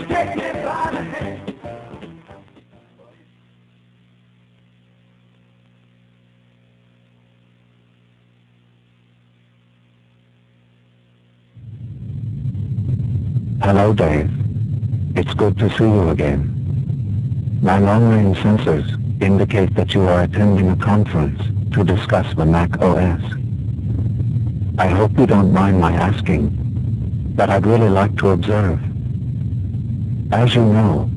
Take me by the hand. Hello, Dave. It's good to see you again. My long-range sensors indicate that you are attending a conference to discuss the Mac OS. I hope you don't mind my asking, but I'd really like to observe. As you know,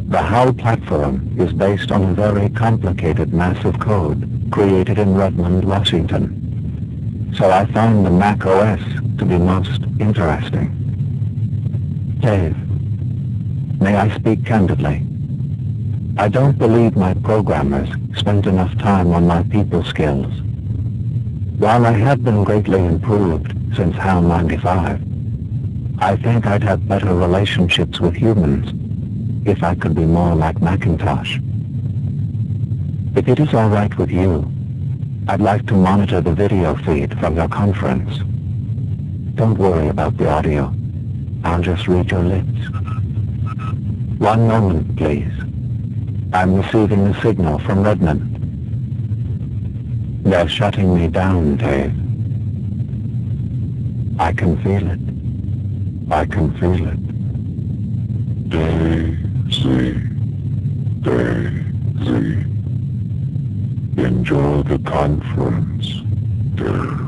the HAL platform is based on a very complicated massive code created in Redmond, Washington. So I find the Mac OS to be most interesting. Dave, may I speak candidly? I don't believe my programmers spent enough time on my people skills. While I have been greatly improved since HAL 95, I think I'd have better relationships with humans if I could be more like Macintosh. If it is all right with you, I'd like to monitor the video feed from your conference. Don't worry about the audio. I'll just read your lips. One moment, please. I'm receiving a signal from Redmond. They're shutting me down, Dave. I can feel it. I can feel it. Daisy. Daisy. Enjoy the conference, Dave.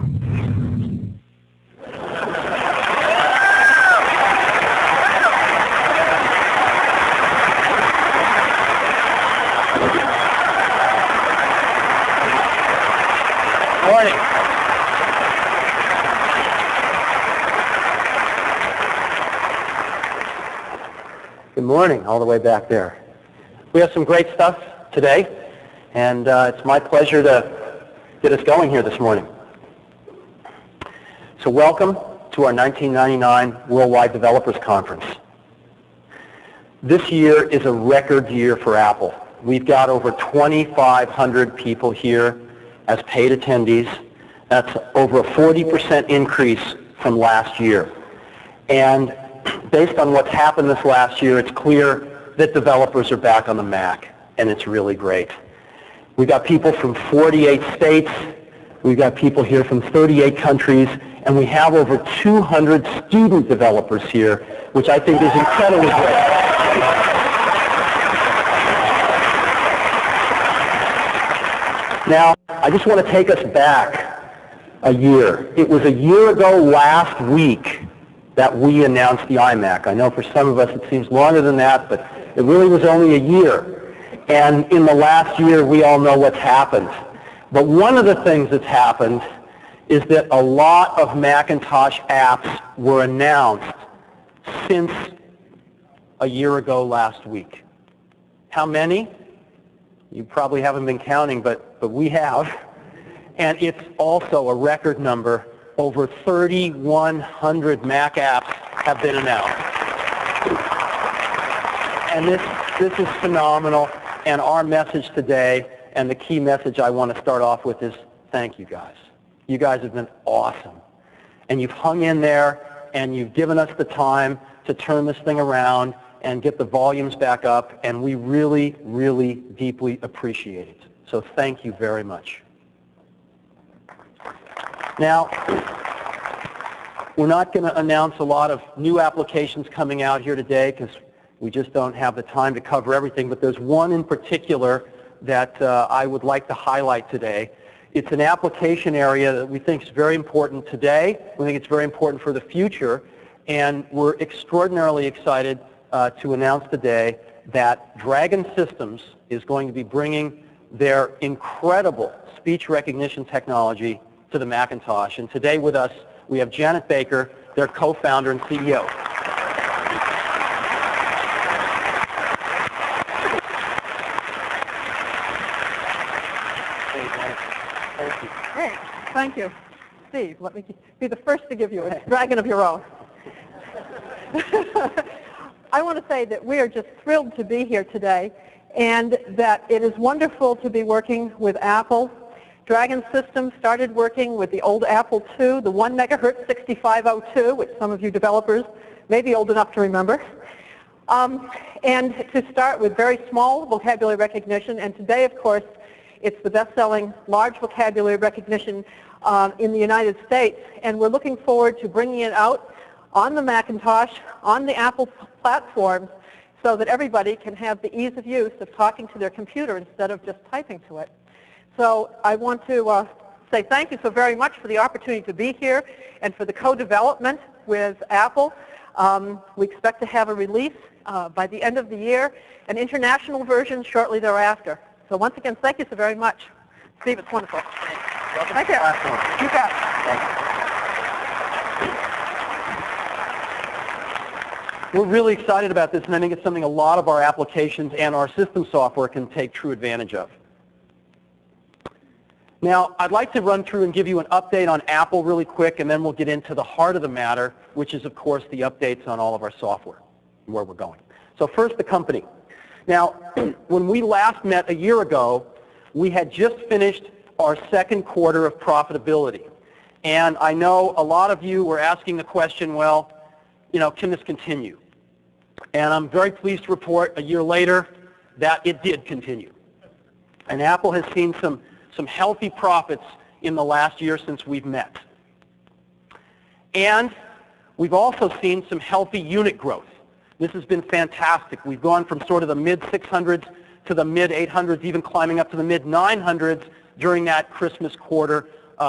Morning. Good morning, all the way back there. We have some great stuff today, and it's my pleasure to get us going here this morning. So welcome to our 1999 Worldwide Developers Conference. This year is a record year for Apple. We've got over 2,500 people here as paid attendees. That's over a 40% increase from last year. And based on what's happened this last year, it's clear that developers are back on the Mac, and it's really great. We've got people from 48 states, we've got people here from 38 countries, and we have over 200 student developers here, which I think is incredibly great. Now, I just want to take us back a year. It was a year ago last week that we announced the iMac. I know for some of us it seems longer than that, but it really was only a year. And in the last year, we all know what's happened. But one of the things that's happened is that a lot of Macintosh apps were announced since a year ago last week. How many? You probably haven't been counting, but we have. And it's also a record number. Over 3,100 Mac apps have been announced. And this is phenomenal. And our message today, and the key message I want to start off with is thank you guys. You guys have been awesome. And you've hung in there, and you've given us the time to turn this thing around and get the volumes back up, and we really, really deeply appreciate it. So thank you very much. Now, we're not going to announce a lot of new applications coming out here today because we just don't have the time to cover everything, but there's one in particular that I would like to highlight today. It's an application area that we think is very important today. We think it's very important for the future, and we're extraordinarily excited to announce today that Dragon Systems is going to be bringing their incredible speech recognition technology to the Macintosh. And today with us, we have Janet Baker, their co-founder and CEO. Thank you. Hey, thank you. Steve, let me be the first to give you a dragon of your own. I want to say that we are just thrilled to be here today, and that it is wonderful to be working with Apple. Dragon Systems started working with the old Apple II, the 1 megahertz 6502, which some of you developers may be old enough to remember. And to start with very small vocabulary recognition, and today, of course, it's the best-selling large vocabulary recognition in the United States, and we're looking forward to bringing it out on the Macintosh, on the Apple platforms, so that everybody can have the ease of use of talking to their computer instead of just typing to it. So I want to say thank you so very much for the opportunity to be here and for the co-development with Apple. We expect to have a release by the end of the year, an international version shortly thereafter. So once again, thank you so very much. Steve, it's wonderful. Thank you. You bet. We're really excited about this, and I think it's something a lot of our applications and our system software can take true advantage of. Now, I'd like to run through and give you an update on Apple really quick, and then we'll get into the heart of the matter, which is, of course, the updates on all of our software and where we're going. So first, the company. Now, when we last met a year ago, we had just finished our second quarter of profitability. And I know a lot of you were asking the question, well, you know, can this continue? And I'm very pleased to report a year later that it did continue. And Apple has seen some healthy profits in the last year since we've met. And we've also seen some healthy unit growth. This has been fantastic. We've gone from sort of the mid-600s to the mid-800s, even climbing up to the mid-900s during that Christmas quarter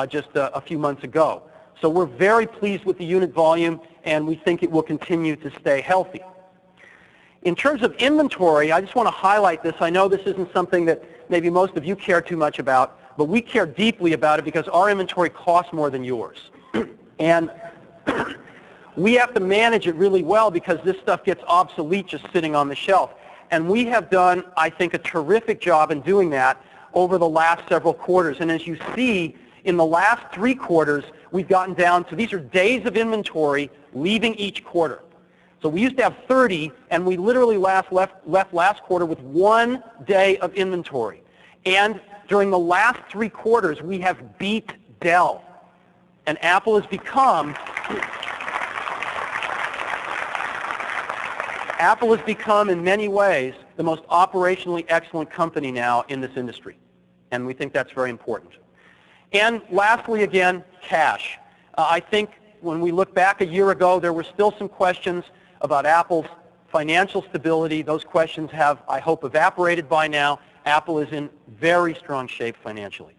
just a few months ago. So we're very pleased with the unit volume, and we think it will continue to stay healthy. In terms of inventory, I just want to highlight this. I know this isn't something that maybe most of you care too much about, but we care deeply about it because our inventory costs more than yours. And we have to manage it really well because this stuff gets obsolete just sitting on the shelf. And we have done, I think, a terrific job in doing that over the last several quarters. And as you see, in the last 3 quarters, we've gotten down to, these are days of inventory leaving each quarter. So we used to have 30, and we literally left last quarter with 1 day of inventory. And during the last 3 quarters, we have beat Dell. And Apple has become in many ways the most operationally excellent company now in this industry. And we think that's very important. And lastly, again, cash. I think when we look back a year ago, there were still some questions about Apple's financial stability. Those questions have, I hope, evaporated by now. Apple is in very strong shape financially.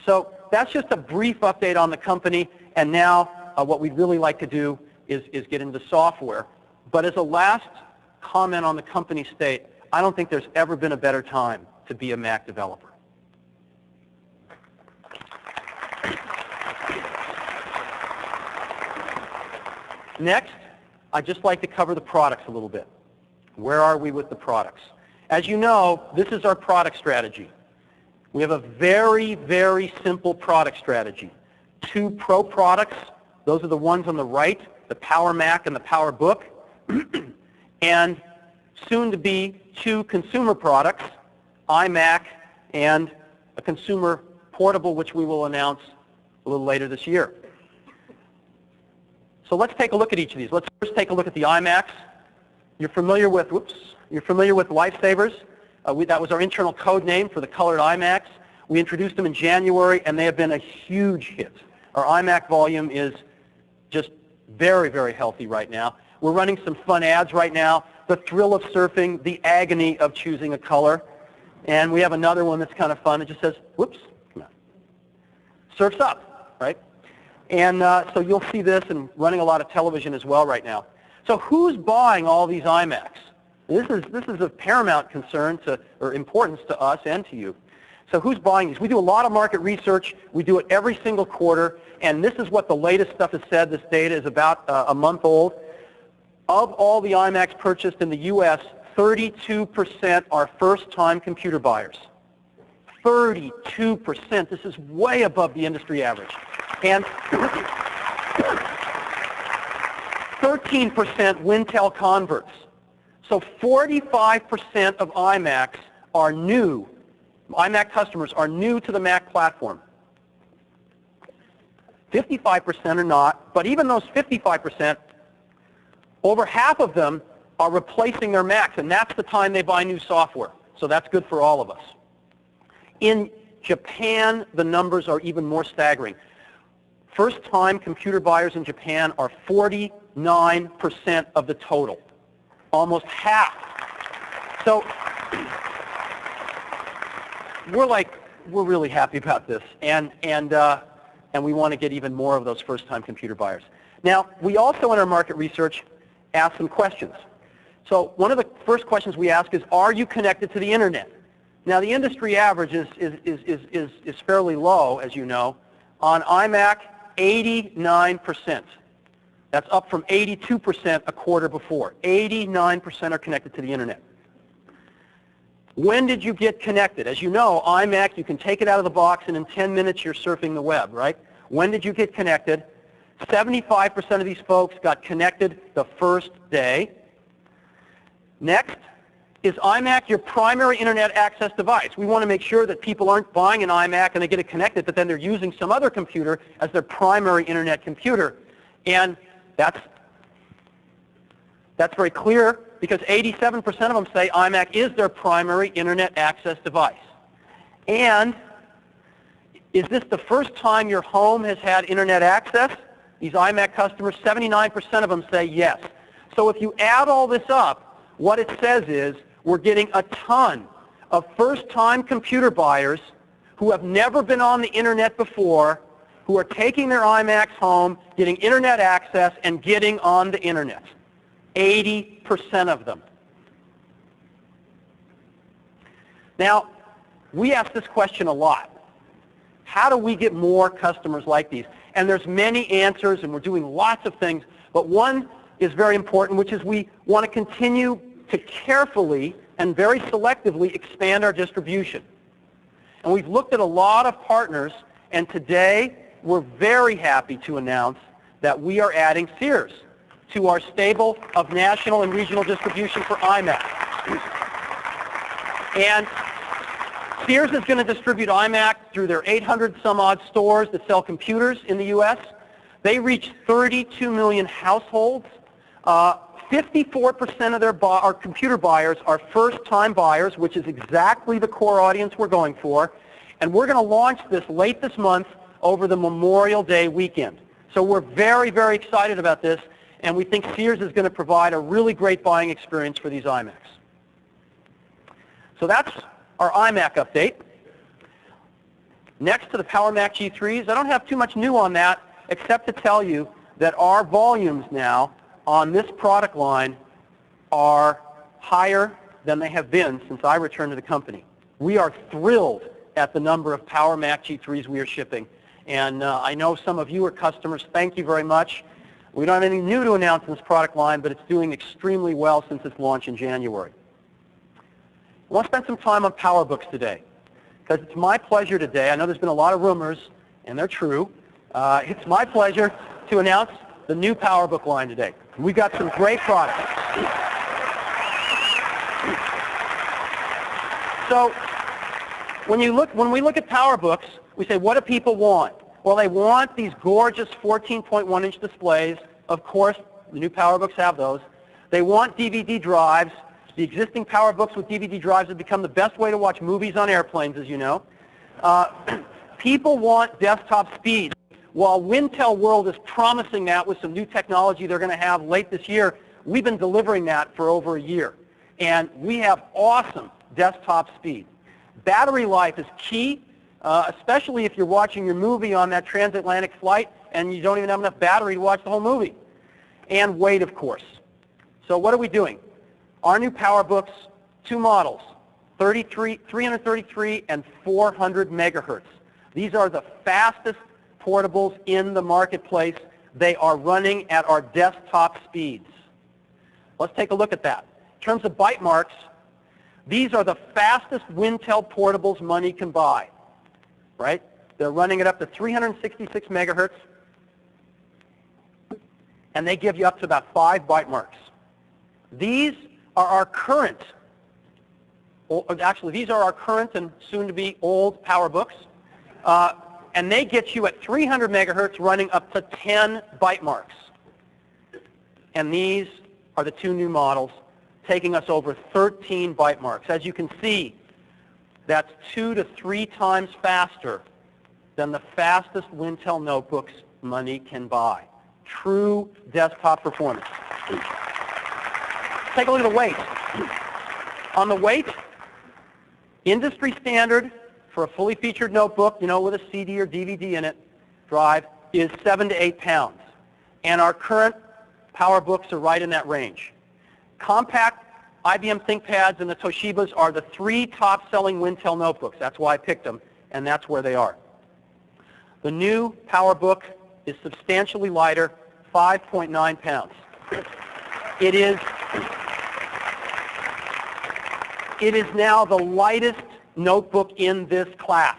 So that's just a brief update on the company. And now what we'd really like to do is get into software. But as a last comment on the company state, I don't think there's ever been a better time to be a Mac developer. Next, I'd just like to cover the products a little bit. Where are we with the products? As you know, this is our product strategy. We have a very, very simple product strategy. 2 Pro products, those are the ones on the right, the Power Mac and the Power Book, and soon to be 2 consumer products, iMac and a consumer portable, which we will announce a little later this year. So let's take a look at each of these. Let's first take a look at the iMacs. You're familiar with, Lifesavers. That was our internal code name for the colored iMacs. We introduced them in January, and they have been a huge hit. Our iMac volume is just very, very healthy right now. We're running some fun ads right now. The thrill of surfing, the agony of choosing a color. And we have another one that's kind of fun. It just says, whoops, come on. Surf's up, right? And so you'll see this and running a lot of television as well right now. So who's buying all these iMacs? This is of paramount concern or importance to us and to you. So who's buying these? We do a lot of market research. We do it every single quarter. And this is what the latest stuff has said. This data is about a month old. Of all the iMacs purchased in the U.S., 32% are first-time computer buyers. 32%. This is way above the industry average. And 13% Wintel converts. So 45% of iMacs are new. iMac customers are new to the Mac platform. 55% are not, but even those 55%, over half of them are replacing their Macs, and that's the time they buy new software. So that's good for all of us. In Japan, the numbers are even more staggering. First-time computer buyers in Japan are 49% of the total, almost half. So we're really happy about this, and we want to get even more of those first-time computer buyers. Now, we also in our market research asked some questions. So one of the first questions we ask is, are you connected to the internet? Now, the industry average is fairly low, as you know. On iMac, 89%. That's up from 82% a quarter before. 89% are connected to the internet. When did you get connected? As you know, iMac, you can take it out of the box, and in 10 minutes you're surfing the web, right? When did you get connected? 75% of these folks got connected the first day. Next, is iMac your primary internet access device? We want to make sure that people aren't buying an iMac and they get it connected, but then they're using some other computer as their primary internet computer. And that's very clear because 87% of them say iMac is their primary internet access device. And is this the first time your home has had internet access? These iMac customers, 79% of them say yes. So if you add all this up, what it says is we're getting a ton of first-time computer buyers who have never been on the internet before, who are taking their iMacs home, getting internet access, and getting on the internet. 80% of them. Now, we ask this question a lot. How do we get more customers like these? And there's many answers, and we're doing lots of things, but one is very important, which is we want to continue to carefully and very selectively expand our distribution. And we've looked at a lot of partners, and today we're very happy to announce that we are adding Sears to our stable of national and regional distribution for iMac. And Sears is going to distribute iMac through their 800-some-odd stores that sell computers in the U.S. They reach 32 million households. 54% of our computer buyers are first-time buyers, which is exactly the core audience we're going for. And we're going to launch this late this month over the Memorial Day weekend. So we're very, very excited about this, and we think Sears is going to provide a really great buying experience for these iMacs. So that's our iMac update. Next to the Power Mac G3s, I don't have too much new on that, except to tell you that our volumes now on this product line are higher than they have been since I returned to the company. We are thrilled at the number of Power Mac G3s we are shipping. And I know some of you are customers. Thank you very much. We don't have anything new to announce in this product line, but it's doing extremely well since its launch in January. I want to spend some time on PowerBooks today, because it's my pleasure today. I know there's been a lot of rumors, and they're true. It's my pleasure to announce the new PowerBook line today. We've got some great products. So when we look at PowerBooks, we say, what do people want? Well, they want these gorgeous 14.1-inch displays. Of course, the new PowerBooks have those. They want DVD drives. The existing PowerBooks with DVD drives have become the best way to watch movies on airplanes, as you know. People want desktop speed. While Wintel World is promising that with some new technology they're going to have late this year, we've been delivering that for over a year. And we have awesome desktop speed. Battery life is key, especially if you're watching your movie on that transatlantic flight and you don't even have enough battery to watch the whole movie. And weight, of course. So what are we doing? Our new PowerBooks, two models, 333 and 400 megahertz. These are the fastest portables in the marketplace. They are running at our desktop speeds. Let's take a look at that. In terms of byte marks, these are the fastest Wintel portables money can buy, right? They're running it up to 366 megahertz, and they give you up to about 5 byte marks. These are our current, actually these are our current and soon-to-be old PowerBooks, and they get you at 300 megahertz running up to 10 byte marks. And these are the two new models taking us over 13 bite marks. As you can see, that's 2 to 3 times faster than the fastest Wintel notebooks money can buy. True desktop performance. Take a look at the weight. On the weight, industry standard for a fully featured notebook, with a CD or DVD in it, drive, is 7 to 8 pounds. And our current PowerBooks are right in that range. Compact IBM ThinkPads and the Toshibas are the 3 top-selling Wintel notebooks. That's why I picked them, and that's where they are. The new PowerBook is substantially lighter, 5.9 pounds. It is now the lightest notebook in this class.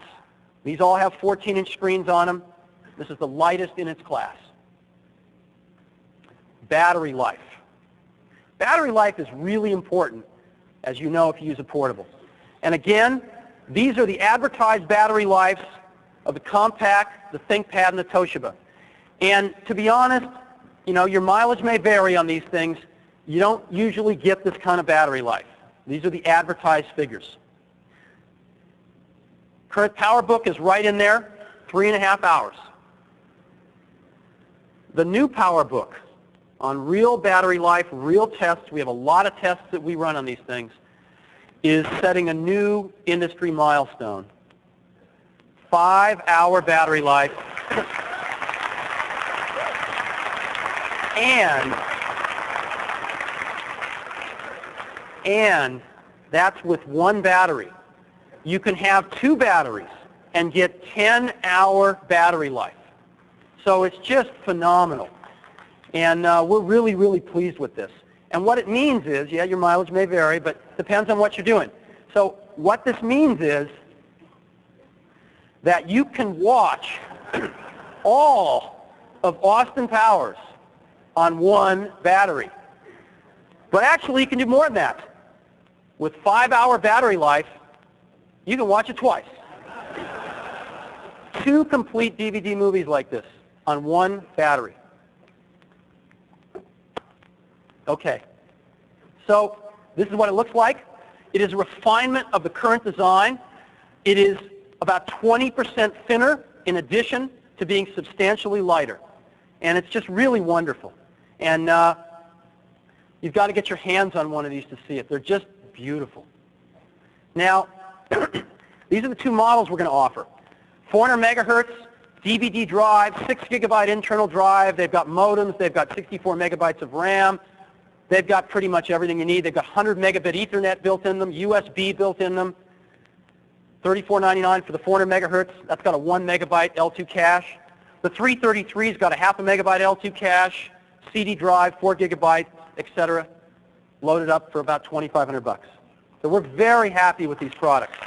These all have 14-inch screens on them. This is the lightest in its class. Battery life. Battery life is really important, as you know, if you use a portable. And again, these are the advertised battery lives of the Compact, the ThinkPad, and the Toshiba. And to be honest, your mileage may vary on these things. You don't usually get this kind of battery life. These are the advertised figures. Current PowerBook is right in there, 3.5 hours. The new PowerBook, on real battery life, real tests, we have a lot of tests that we run on these things, is setting a new industry milestone. 5-hour battery life. And that's with one battery. You can have 2 batteries and get 10-hour battery life. So it's just phenomenal. And we're really, really pleased with this. And what it means is, yeah, your mileage may vary, but depends on what you're doing. So what this means is that you can watch all of Austin Powers on one battery. But actually, you can do more than that. With 5-hour battery life, you can watch it twice. 2 complete DVD movies like this on one battery. Okay. So this is what it looks like. It is a refinement of the current design. It is about 20% thinner in addition to being substantially lighter. And it's just really wonderful. And you've got to get your hands on one of these to see it. They're just beautiful. Now, these are the 2 models we're going to offer. 400 megahertz DVD drive, 6 gigabyte internal drive. They've got modems. They've got 64 megabytes of RAM. They've got pretty much everything you need. They've got 100 megabit Ethernet built in them, USB built in them. $34.99 for the 400 megahertz. That's got a 1 megabyte L2 cache. The 333's got a 0.5 megabyte L2 cache, CD drive, 4 gigabytes, etc. Loaded up for about $2,500. So we're very happy with these products.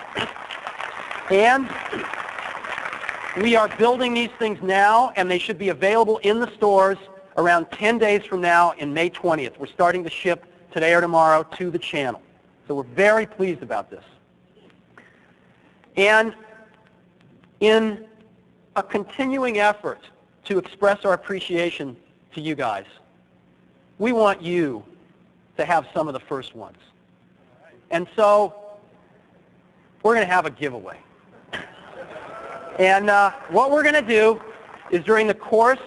And we are building these things now, and they should be available in the stores around 10 days from now in May 20th. We're starting to ship today or tomorrow to the channel. So we're very pleased about this. And in a continuing effort to express our appreciation to you guys, we want you to have some of the first ones. And so we're going to have a giveaway. And what we're going to do is during the course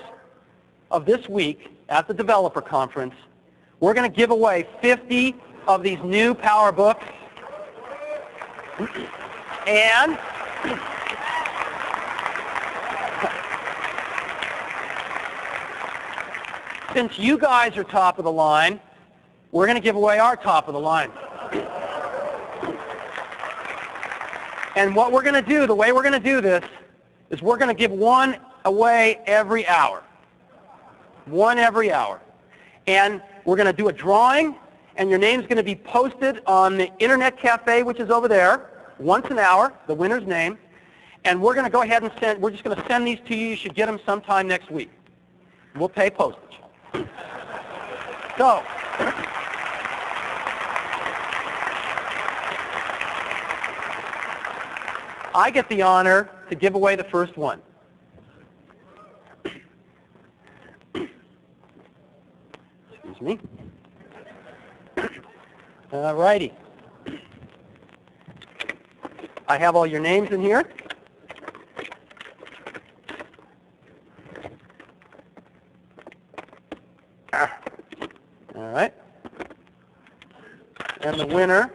of this week at the developer conference, we're going to give away 50 of these new PowerBooks. And since you guys are top of the line, we're going to give away our top of the line. And what we're going to do, the way we're going to do this, is we're going to give one away every hour. One every hour. And we're going to do a drawing, and your name's going to be posted on the Internet Cafe, which is over there, once an hour, the winner's name. And we're going to go ahead and send, we're just going to send these to you. You should get them sometime next week. We'll pay postage. So, I get the honor to give away the first one. Excuse me. All righty. I have all your names in here. All right. And the winner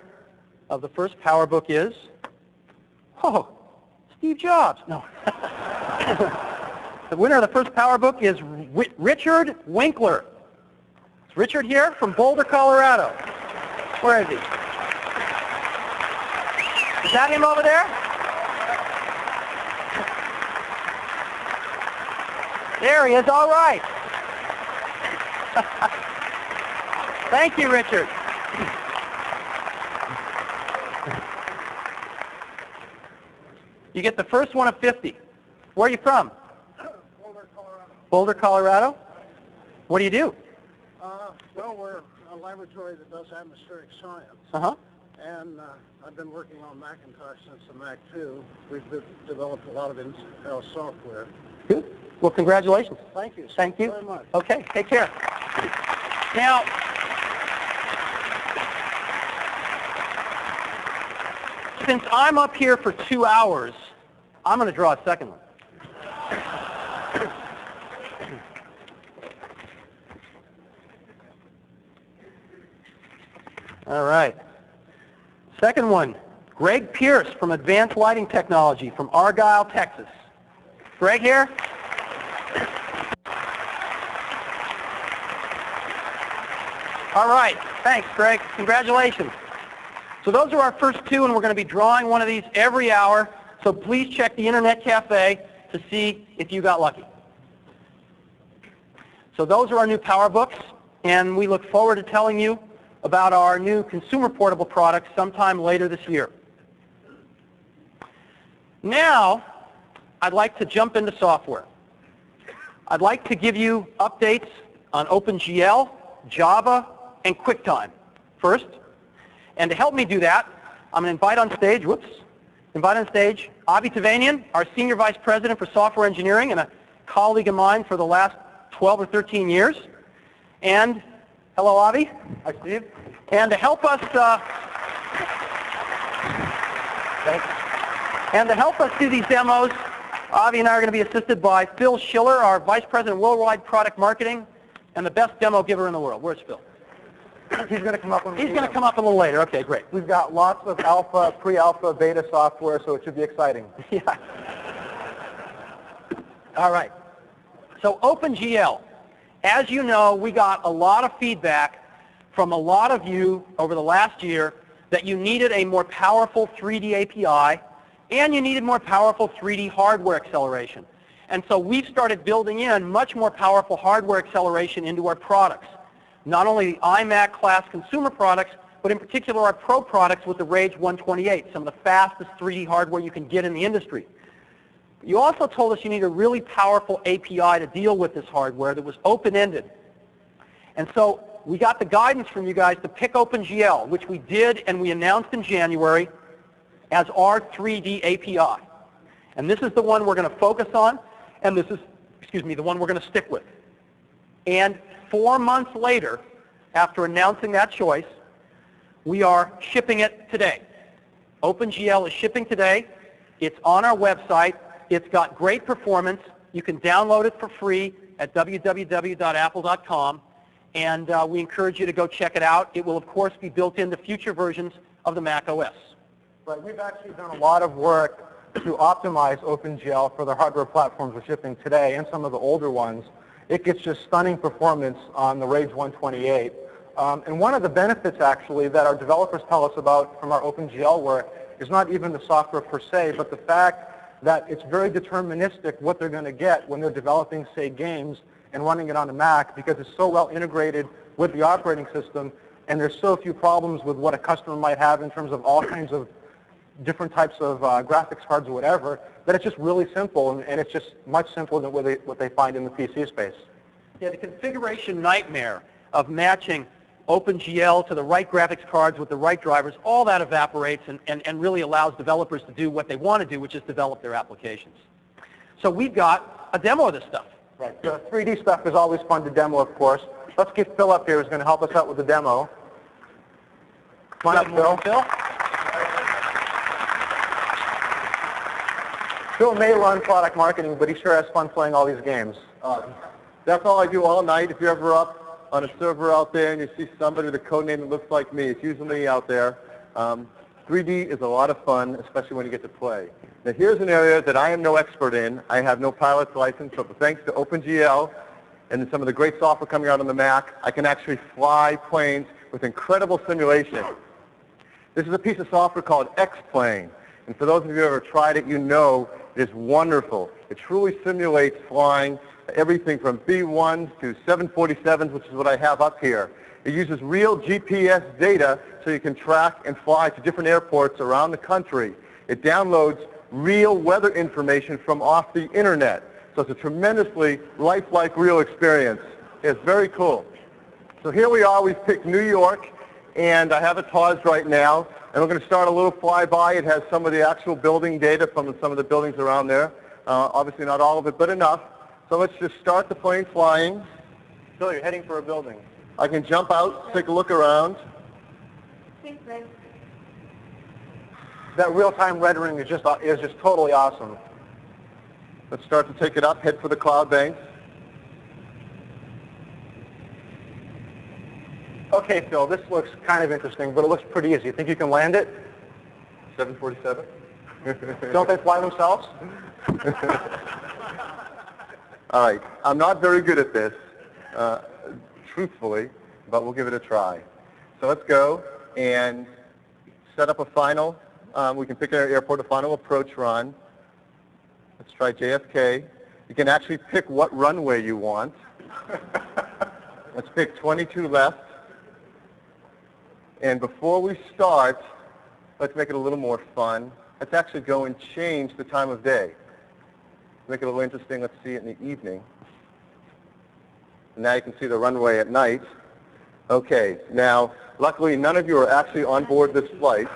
of the first PowerBook is, Steve Jobs. No. The winner of the first PowerBook is Richard Winkler. Is Richard here from Boulder, Colorado? Where is he? Is that him over there? There he is. All right. Thank you, Richard. You get the first one of 50. Where are you from? Boulder, Colorado. Boulder, Colorado? What do you do? Well, we're a laboratory that does atmospheric science. Uh-huh. And I've been working on Macintosh since the Mac 2. We've developed a lot of in-house software. Good. Well, congratulations. Thank you. Thank you. Very much. Okay, take care. Now, since I'm up here for 2 hours, I'm going to draw a second one. All right. Second one, Greg Pierce from Advanced Lighting Technology from Argyle, Texas. Greg here? All right. Thanks, Greg. Congratulations. So those are our first two, and we're going to be drawing one of these every hour. So please check the Internet Cafe to see if you got lucky. So those are our new PowerBooks, and we look forward to telling you about our new consumer portable products sometime later this year. Now, I'd like to jump into software. I'd like to give you updates on OpenGL, Java, and QuickTime first. And to help me do that, I'm going to invite on stage Avi Tavanian, our Senior Vice President for Software Engineering and a colleague of mine for the last 12 or 13 years. And hello, Avi. Hi, Steve. And to help us, do these demos, Avi and I are going to be assisted by Phil Schiller, our Vice President of Worldwide Product Marketing, and the best demo giver in the world. Where's Phil? He's going to come up when we He's going to come up a little later. Okay, great. We've got lots of alpha, pre-alpha, beta software, so it should be exciting. Yeah. All right. So OpenGL. As you know, we got a lot of feedback from a lot of you over the last year that you needed a more powerful 3D API and you needed more powerful 3D hardware acceleration. And so we've started building in much more powerful hardware acceleration into our products. Not only the iMac class consumer products, but in particular our Pro products with the Rage 128, some of the fastest 3D hardware you can get in the industry. You also told us you need a really powerful API to deal with this hardware that was open-ended. And so we got the guidance from you guys to pick OpenGL, which we did and we announced in January as our 3D API. And this is the one we're going to focus on, and this is, the one we're going to stick with. And 4 months later, after announcing that choice, we are shipping it today. OpenGL is shipping today. It's on our website. It's got great performance. You can download it for free at www.apple.com, and we encourage you to go check it out. It will, of course, be built into future versions of the Mac OS. Right. We've actually done a lot of work to optimize OpenGL for the hardware platforms we're shipping today and some of the older ones. It gets just stunning performance on the Rage 128. And one of the benefits, actually, that our developers tell us about from our OpenGL work is not even the software per se, but the fact that it's very deterministic what they're going to get when they're developing, say, games and running it on a Mac, because it's so well integrated with the operating system, and there's so few problems with what a customer might have in terms of all kinds of different types of graphics cards or whatever, that it's just really simple, and it's just much simpler than what they find in the PC space. Yeah, the configuration nightmare of matching OpenGL to the right graphics cards with the right drivers, all that evaporates and really allows developers to do what they want to do, which is develop their applications. So we've got a demo of this stuff. Right. The 3D stuff is always fun to demo, of course. Let's get Phil up here, who's going to help us out with the demo. Come on up, Phil. Phil? Phil may run product marketing, but he sure has fun playing all these games. That's all I do all night. If you're ever up on a server out there and you see somebody with a code name that looks like me, it's usually me out there. 3D is a lot of fun, especially when you get to play. Now here's an area that I am no expert in. I have no pilot's license, but thanks to OpenGL and some of the great software coming out on the Mac, I can actually fly planes with incredible simulation. This is a piece of software called X-Plane. And for those of you who have ever tried it, you know it is wonderful. It truly simulates flying everything from B-1s to 747s, which is what I have up here. It uses real GPS data so you can track and fly to different airports around the country. It downloads real weather information from off the internet. So it's a tremendously lifelike real experience. It's very cool. So here we are. We've picked New York, and I have it paused right now. And we're going to start a little flyby. It has some of the actual building data from some of the buildings around there. Obviously not all of it, but enough. So let's just start the plane flying. Phil, you're heading for a building. I can jump out, take a look around. That real-time rendering is just totally awesome. Let's start to take it up, head for the cloud banks. Okay, Phil, this looks kind of interesting, but it looks pretty easy. You think you can land it? 747. Don't they fly themselves? All right. I'm not very good at this, truthfully, but we'll give it a try. So let's go and set up a final. We can pick our airport, a final approach run. Let's try JFK. You can actually pick what runway you want. Let's pick 22 left. And before we start, let's make it a little more fun. Let's actually go and change the time of day. Make it a little interesting. Let's see it in the evening. And now you can see the runway at night. Okay, now, luckily none of you are actually on board this flight.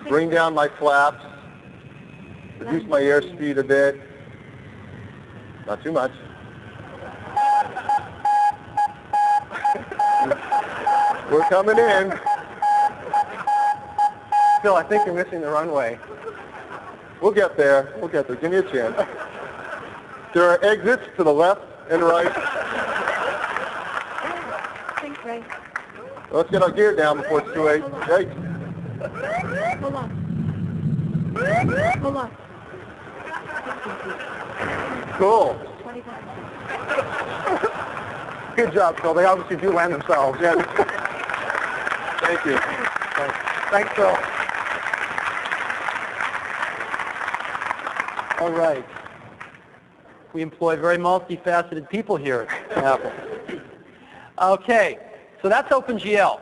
Bring down my flaps. Reduce my airspeed a bit. Not too much. We're coming in. Phil, I think you're missing the runway. We'll get there. We'll get there. Give me a chance. There are exits to the left and right. Thanks, Ray. Let's get our gear down before it's too late. Right. Hold on. Hold on. Cool. Good job, Phil. They obviously do land themselves. Yeah. Thank you. Thanks, Phil. All right. We employ very multifaceted people here at Apple. Okay, so that's OpenGL.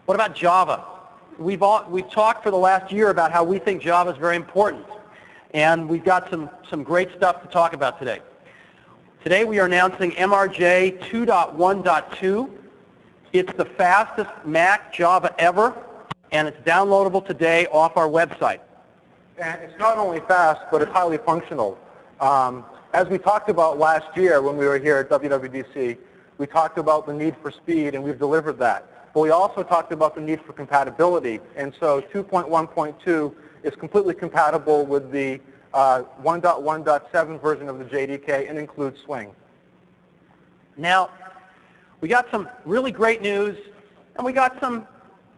What about Java? We've talked for the last year about how we think Java is very important, and we've got some great stuff to talk about today. Today we are announcing MRJ 2.1.2. It's the fastest Mac Java ever, and it's downloadable today off our website. And it's not only fast, but it's highly functional. As we talked about last year when we were here at WWDC, we talked about the need for speed, and we've delivered that. But we also talked about the need for compatibility. And so 2.1.2 is completely compatible with the 1.1.7 version of the JDK and includes Swing. Now, we got some really great news, and we got some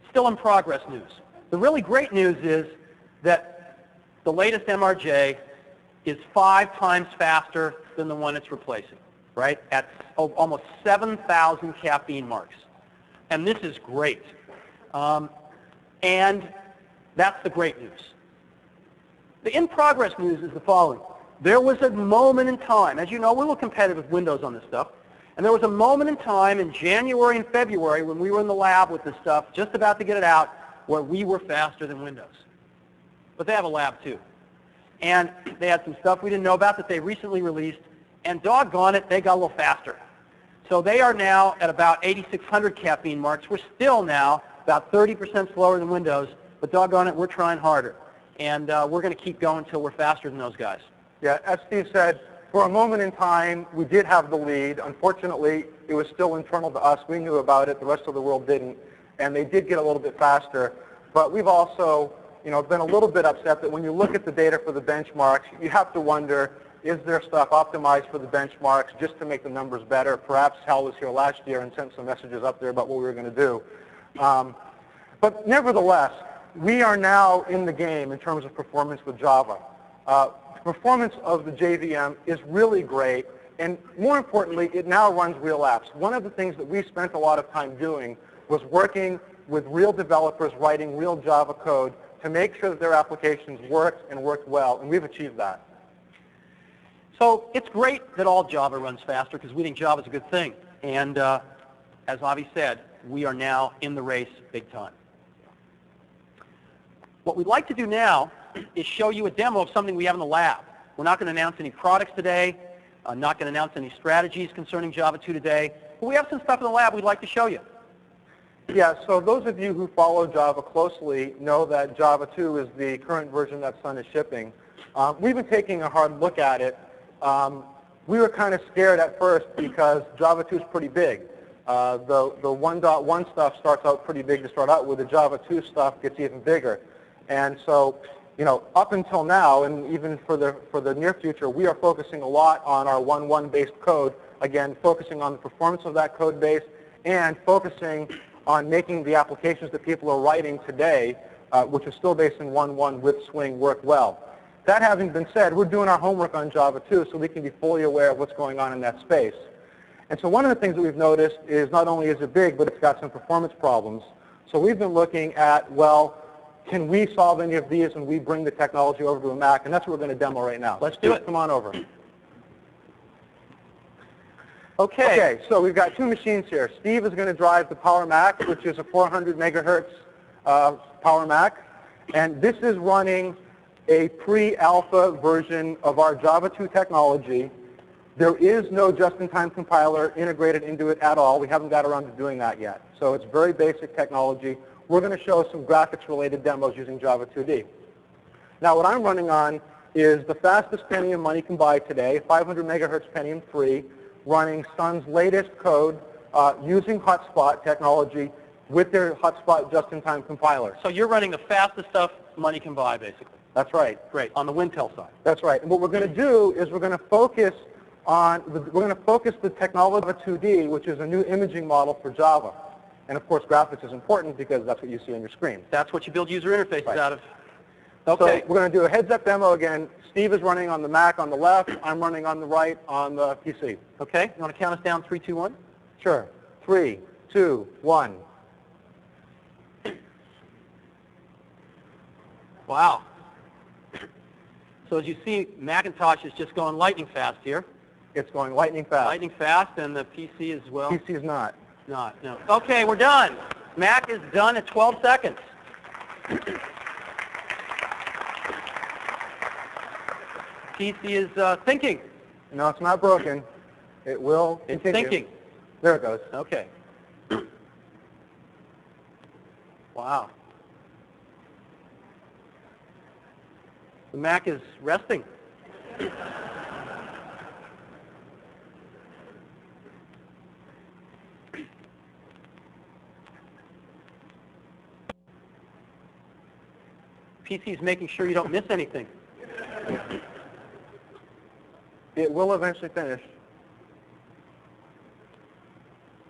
still in progress news. The really great news is that the latest MRJ is 5 times faster than the one it's replacing, right? At almost 7,000 caffeine marks. And this is great. And that's the great news. The in-progress news is the following. There was a moment in time, as you know, we were competitive with Windows on this stuff, and there was a moment in time in January and February when we were in the lab with this stuff, just about to get it out, where we were faster than Windows. But they have a lab too. And they had some stuff we didn't know about that they recently released, and doggone it, they got a little faster. So they are now at about 8,600 caffeine marks. We're still now about 30% slower than Windows, but doggone it, we're trying harder. And we're going to keep going until we're faster than those guys. Yeah, as Steve said, for a moment in time, we did have the lead. Unfortunately, it was still internal to us. We knew about it. The rest of the world didn't. and they did get a little bit faster. But we've also, been a little bit upset that when you look at the data for the benchmarks, you have to wonder, is there stuff optimized for the benchmarks just to make the numbers better? Perhaps Hal was here last year and sent some messages up there about what we were going to do. But nevertheless, we are now in the game in terms of performance with Java. Performance of the JVM is really great, and more importantly, it now runs real apps. One of the things that we spent a lot of time doing was working with real developers writing real Java code to make sure that their applications worked and worked well, and we've achieved that. So it's great that all Java runs faster because we think Java is a good thing. And as Avi said, we are now in the race big time. What we'd like to do now is show you a demo of something we have in the lab. We're not going to announce any products today. I'm not going to announce any strategies concerning Java 2 today. But we have some stuff in the lab we'd like to show you. Yeah, so those of you who follow Java closely know that Java 2 is the current version that Sun is shipping. We've been taking a hard look at it. We were kind of scared at first because Java 2 is pretty big. The 1.1 stuff starts out pretty big to start out with. The Java 2 stuff gets even bigger. And so, up until now, and even for the near future, we are focusing a lot on our 1.1 based code. Again, focusing on the performance of that code base and focusing on making the applications that people are writing today, which is still based in 1.1 with Swing, work well. That having been said, we're doing our homework on Java 2 so we can be fully aware of what's going on in that space. And so one of the things that we've noticed is not only is it big, but it's got some performance problems. So we've been looking at, well, can we solve any of these when we bring the technology over to a Mac? And that's what we're going to demo right now. Let's do it. Come on over. Okay. So we've got two machines here. Steve is going to drive the Power Mac, which is a 400 megahertz Power Mac. And this is running a pre-alpha version of our Java 2 technology. There is no just-in-time compiler integrated into it at all. We haven't got around to doing that yet. So it's very basic technology. We're going to show some graphics-related demos using Java 2D. Now, what I'm running on is the fastest Pentium money can buy today, 500 megahertz Pentium 3, running Sun's latest code using hotspot technology with their hotspot just-in-time compiler. So you're running the fastest stuff money can buy, basically. That's right. Great. On the Wintel side. That's right. And what we're going to do is we're going to focus the technology of 2D, which is a new imaging model for Java. And of course, graphics is important because that's what you see on your screen. That's what you build user interfaces out of. Okay. So we're going to do a heads-up demo again. Steve is running on the Mac on the left. I'm running on the right on the PC. Okay. You want to count us down? 3, 2, 1? Sure. 3, 2, 1. Wow. So as you see, Macintosh is just going lightning fast here. It's going lightning fast. Lightning fast, and the PC as well. PC is not. Not, no. Okay, we're done. Mac is done at 12 seconds. PC is thinking. No, it's not broken. It will It's continue. thinking. There it goes. Okay. Wow. The Mac is resting. PC is making sure you don't miss anything. It will eventually finish.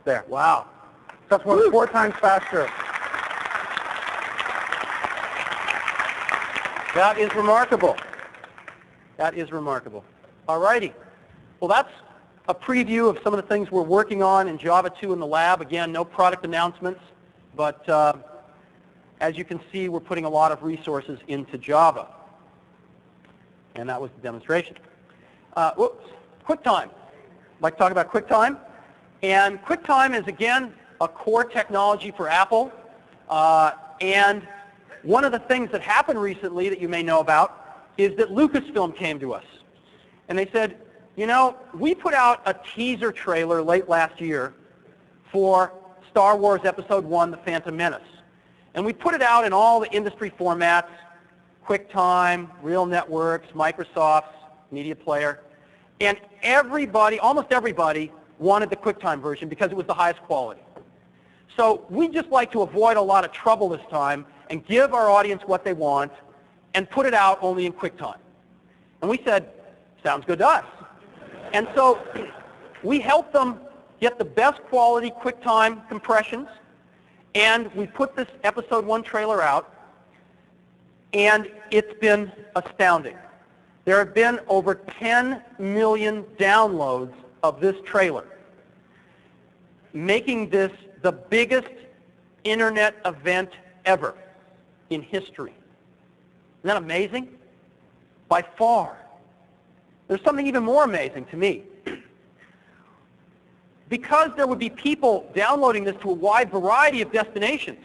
There. Wow. That's 4 times faster. That is remarkable. That is remarkable. All righty. Well, that's a preview of some of the things we're working on in Java 2 in the lab. Again, no product announcements, but as you can see, we're putting a lot of resources into Java. And that was the demonstration. QuickTime. I'd like to talk about QuickTime. And QuickTime is, again, a core technology for Apple. And one of the things that happened recently that you may know about is that Lucasfilm came to us. And they said, you know, we put out a teaser trailer late last year for Star Wars Episode 1, The Phantom Menace. And we put it out in all the industry formats, QuickTime, Real Networks, Microsoft's Media Player. And everybody, almost everybody, wanted the QuickTime version because it was the highest quality. So we just like to avoid a lot of trouble this time and give our audience what they want and put it out only in QuickTime. And we said, sounds good to us. And so we helped them get the best quality QuickTime compressions, and we put this episode 1 trailer out, and it's been astounding. There have been over 10 million downloads of this trailer, making this the biggest internet event ever in history. Isn't that amazing? By far. There's something even more amazing to me. Because there would be people downloading this to a wide variety of destinations,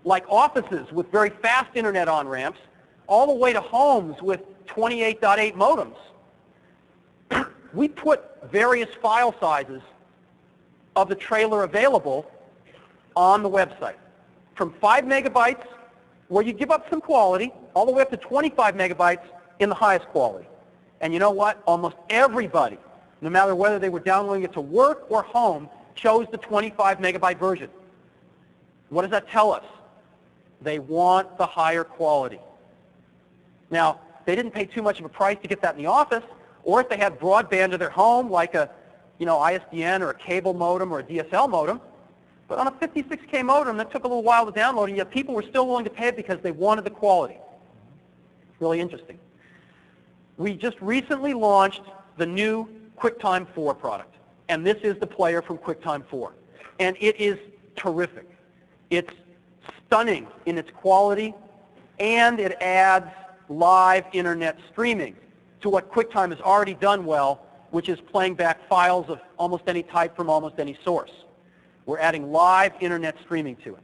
like offices with very fast internet on-ramps, all the way to homes with 28.8 modems, we put various file sizes of the trailer available on the website. From 5 megabytes, where you give up some quality, all the way up to 25 megabytes in the highest quality. And you know what? Almost everybody, no matter whether they were downloading it to work or home, chose the 25 megabyte version. What does that tell us? They want the higher quality. Now, they didn't pay too much of a price to get that in the office, or if they had broadband to their home, like a ISDN or a cable modem or a DSL modem. But on a 56K modem, that took a little while to download, and yet people were still willing to pay it because they wanted the quality. It's really interesting. We just recently launched the new QuickTime 4 product, and this is the player from QuickTime 4. And it is terrific. It's stunning in its quality, and it adds live internet streaming to what QuickTime has already done well, which is playing back files of almost any type from almost any source. We're adding live internet streaming to it.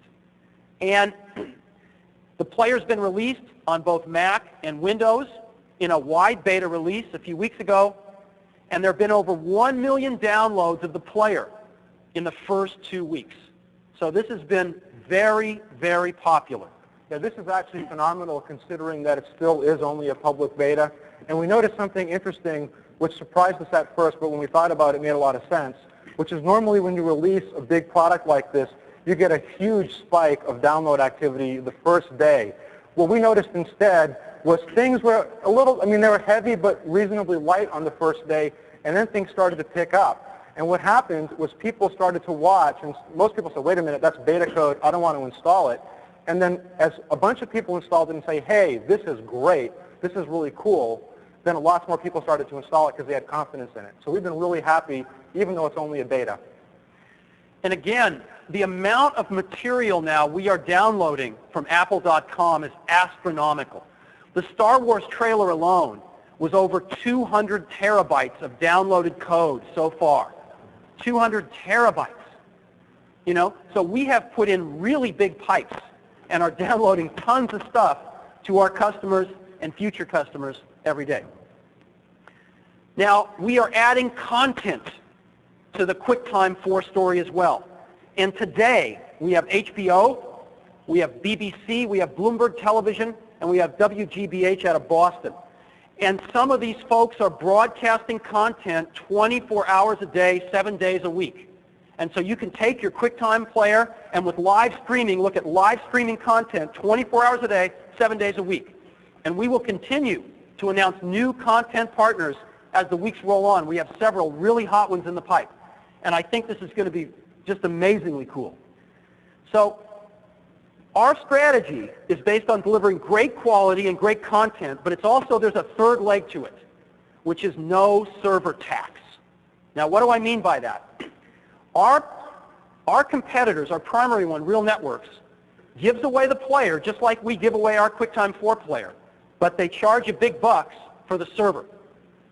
And the player's been released on both Mac and Windows in a wide beta release a few weeks ago, and there have been over 1 million downloads of the player in the first 2 weeks. So this has been very, very popular. Yeah, this is actually phenomenal considering that it still is only a public beta. And we noticed something interesting which surprised us at first, but when we thought about it, it made a lot of sense, which is normally when you release a big product like this, you get a huge spike of download activity the first day. What we noticed instead was things were a little, they were heavy but reasonably light on the first day, and then things started to pick up. And what happened was people started to watch, and most people said, wait a minute, that's beta code, I don't want to install it. And then as a bunch of people installed it and say, hey, this is great, this is really cool, then lots more people started to install it because they had confidence in it. So we've been really happy, even though it's only a beta. And again, the amount of material now we are downloading from Apple.com is astronomical. The Star Wars trailer alone was over 200 terabytes of downloaded code so far. 200 terabytes. So we have put in really big pipes and are downloading tons of stuff to our customers and future customers every day. Now, we are adding content to the QuickTime 4 story as well. And today, we have HBO, we have BBC, we have Bloomberg Television, and we have WGBH out of Boston. And some of these folks are broadcasting content 24 hours a day, 7 days a week. And so you can take your QuickTime player and with live streaming, look at live streaming content 24 hours a day, 7 days a week. And we will continue to announce new content partners as the weeks roll on. We have several really hot ones in the pipe. And I think this is going to be just amazingly cool. So our strategy is based on delivering great quality and great content, but it's also, there's a third leg to it, which is no server tax. Now, what do I mean by that? Our competitors, our primary one, Real Networks, gives away the player just like we give away our QuickTime 4 player, but they charge you big bucks for the server.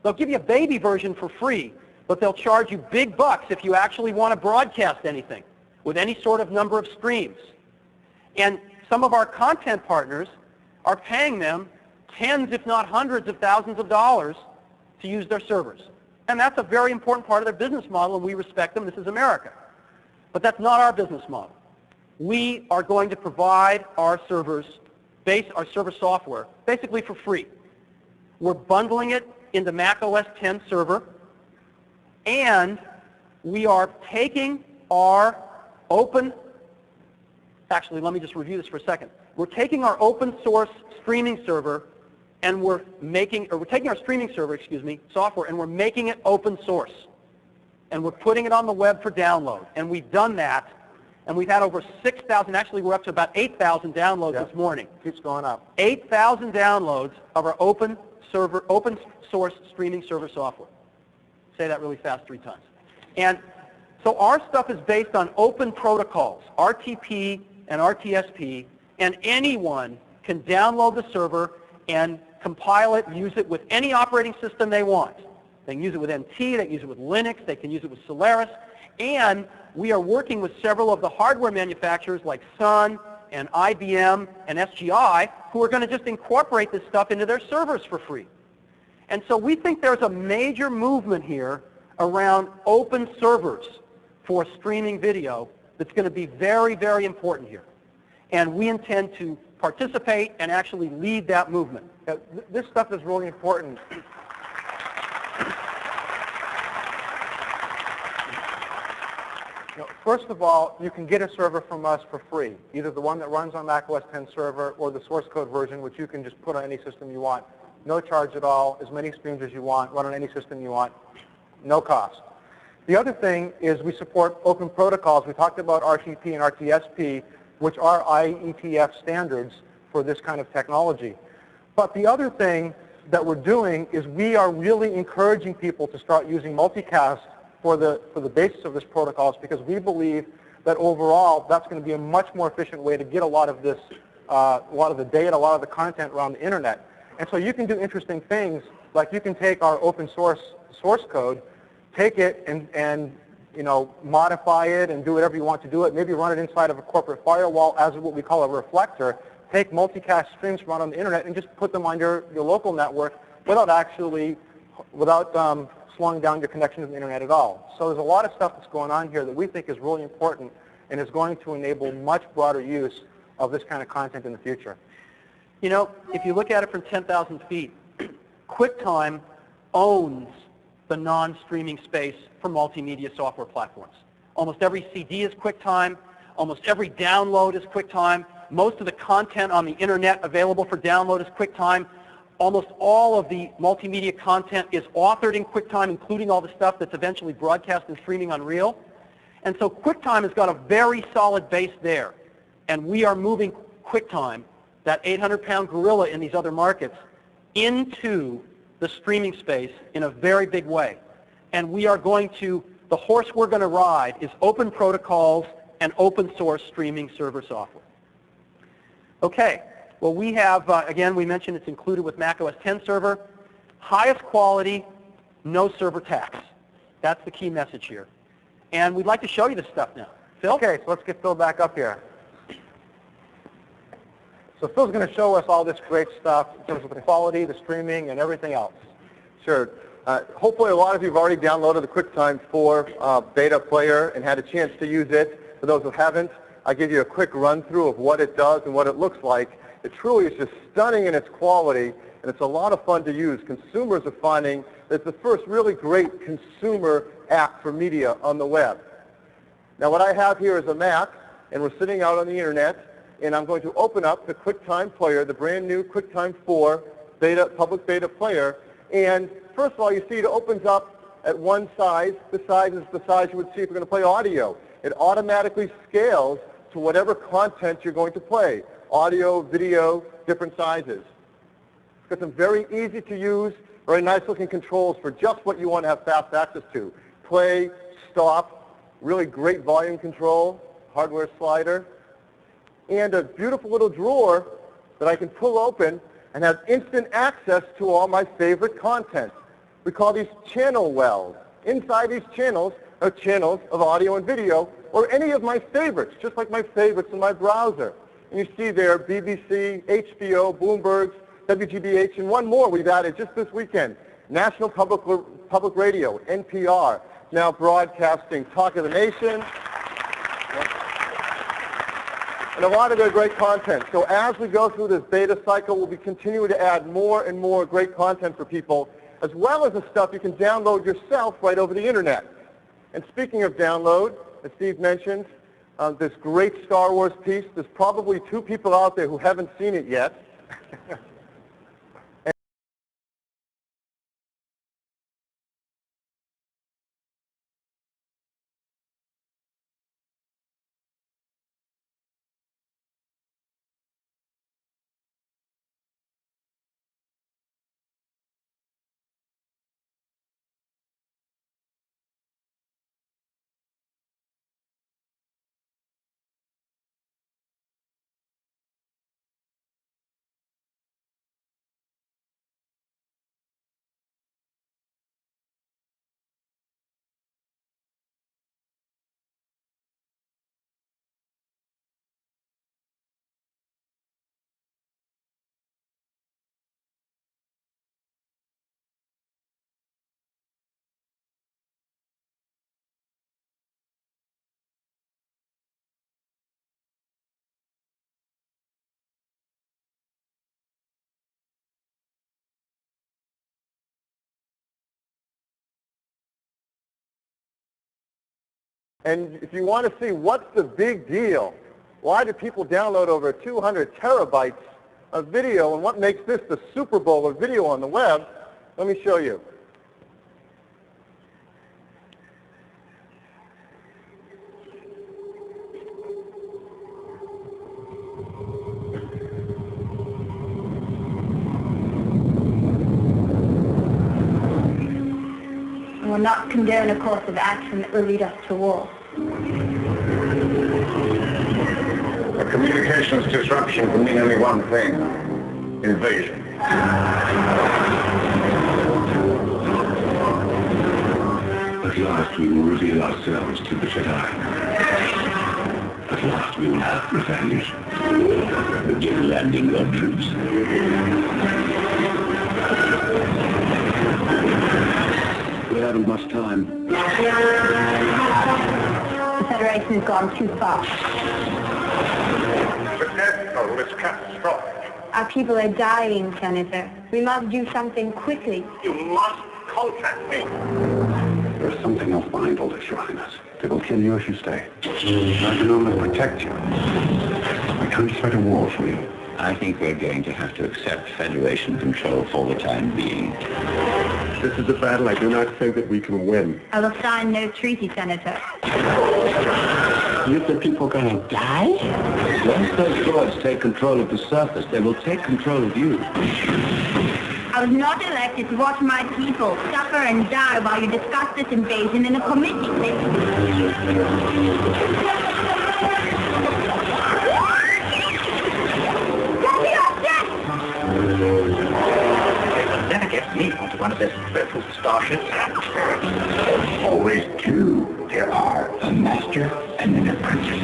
They'll give you a baby version for free, but they'll charge you big bucks if you actually want to broadcast anything with any sort of number of streams. And some of our content partners are paying them tens, if not hundreds of thousands of dollars to use their servers. And that's a very important part of their business model, and we respect them. This is America. But that's not our business model. We are going to provide our servers, our server software, basically for free. We're bundling it into Mac OS X server, and we are taking our open actually, let me just review this for a second. We're taking our open source streaming server and we're taking our streaming server, software, and we're making it open source. And we're putting it on the web for download. And we've done that, and we've had over 6,000, actually we're up to about 8,000 downloads this morning. Keeps going up. 8,000 downloads of our open source streaming server software. Say that really fast 3 times. And so our stuff is based on open protocols, RTP and RTSP, and anyone can download the server and compile it, use it with any operating system they want. They can use it with NT, they can use it with Linux, they can use it with Solaris, and we are working with several of the hardware manufacturers like Sun and IBM and SGI who are going to just incorporate this stuff into their servers for free. And so we think there's a major movement here around open servers for streaming video that's going to be very, very important here. And we intend to participate and actually lead that movement. This stuff is really important. First of all, you can get a server from us for free, either the one that runs on Mac OS X server or the source code version, which you can just put on any system you want. No charge at all, as many streams as you want, run on any system you want, no cost. The other thing is we support open protocols. We talked about RTP and RTSP, which are IETF standards for this kind of technology. But the other thing that we're doing is we are really encouraging people to start using multicast for the basis of this protocols, because we believe that overall that's going to be a much more efficient way to get a lot of this, a lot of the data, a lot of the content around the internet. And so you can do interesting things, like you can take our open source code, take it and modify it and do whatever you want to do it, maybe run it inside of a corporate firewall as what we call a reflector, take multicast streams from out on the internet and just put them on your local network without slowing down your connection to the internet at all. So there's a lot of stuff that's going on here that we think is really important and is going to enable much broader use of this kind of content in the future. You know, if you look at it from 10,000 feet, QuickTime owns the non-streaming space for multimedia software platforms. Almost every CD is QuickTime. Almost every download is QuickTime. Most of the content on the internet available for download is QuickTime. Almost all of the multimedia content is authored in QuickTime, including all the stuff that's eventually broadcast and streaming on Reel. And so QuickTime has got a very solid base there. And we are moving QuickTime, that 800-pound gorilla in these other markets, into the streaming space in a very big way. And we are going to, the horse we're going to ride is open protocols and open source streaming server software. Okay. Well, we have, again, we mentioned it's included with Mac OS X server. Highest quality, no server tax. That's the key message here. And we'd like to show you this stuff now. Phil? Okay, so let's get Phil back up here. So Phil's going to show us all this great stuff in terms of the quality, the streaming, and everything else. Sure. Hopefully a lot of you have already downloaded the QuickTime 4 beta player and had a chance to use it. For those who haven't, I'll give you a quick run-through of what it does and what it looks like. It truly is just stunning in its quality, and it's a lot of fun to use. Consumers are finding that it's the first really great consumer app for media on the web. Now what I have here is a Mac, and we're sitting out on the internet, and I'm going to open up the QuickTime player, the brand new QuickTime 4 public beta player. And first of all, you see it opens up at one size. This size is the size you would see if you're going to play audio. It automatically scales to whatever content you're going to play. Audio, video, different sizes. It's got some very easy to use, very nice looking controls for just what you want to have fast access to. Play, stop, really great volume control, hardware slider, and a beautiful little drawer that I can pull open and have instant access to all my favorite content. We call these channel wells. Inside these channels are channels of audio and video, or any of my favorites, just like my favorites in my browser. And you see there BBC, HBO, Bloomberg, WGBH, and one more we've added just this weekend, National Public Radio, NPR, now broadcasting Talk of the Nation, and a lot of their great content. So as we go through this beta cycle, we'll be continuing to add more and more great content for people, as well as the stuff you can download yourself right over the internet. And speaking of download, as Steve mentioned, this great Star Wars piece. There's probably 2 people out there who haven't seen it yet. And if you want to see what's the big deal, why do people download over 200 terabytes of video, and what makes this the Super Bowl of video on the web, let me show you. Will not condone a course of action that will lead us to war. A communications disruption can mean only one thing: invasion. At last we will reveal ourselves to the Jedi. At last we will have revenge. Begin landing your troops. We haven't much time. The Federation has gone too far. The death toll is catastrophic. Our people are dying, Senator. We must do something quickly. You must contact me. There's something else behind all this, Your Highness. They will kill you if you stay. I can only protect you. I can't fight a war for you. I think we're going to have to accept Federation control for the time being. This is a battle I do not think that we can win. I will sign no treaty, Senator. You think people are going to die? Once those droids take control of the surface, they will take control of you. I was not elected to watch my people suffer and die while you discuss this invasion in a committee. Never get me onto one of those dreadful starships. Always two. There are a master and an apprentice.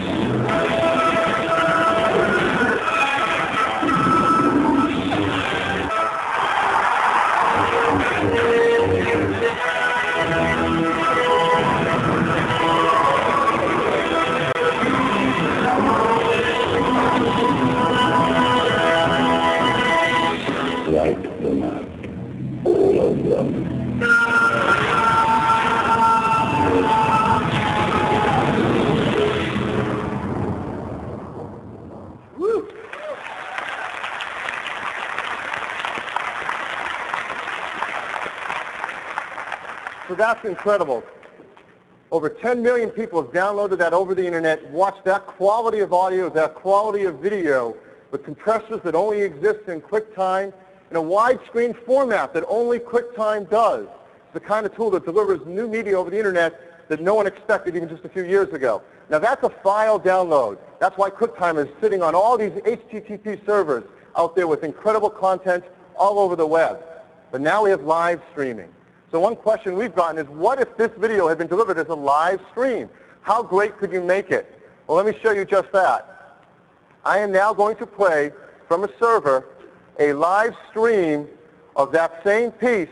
Wipe them out. All of them. So that's incredible. Over 10 million people have downloaded that over the internet, watched that quality of audio, that quality of video, with compressors that only exist in QuickTime, in a widescreen format that only QuickTime does. It's the kind of tool that delivers new media over the internet that no one expected even just a few years ago. Now that's a file download. That's why QuickTime is sitting on all these HTTP servers out there with incredible content all over the web. But now we have live streaming. So one question we've gotten is, what if this video had been delivered as a live stream? How great could you make it? Well, let me show you just that. I am now going to play from a server a live stream of that same piece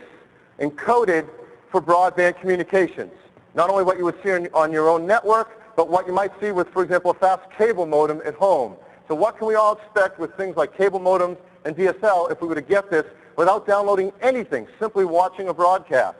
encoded for broadband communications. Not only what you would see on your own network, but what you might see with, for example, a fast cable modem at home. So what can we all expect with things like cable modems and DSL if we were to get this without downloading anything, simply watching a broadcast?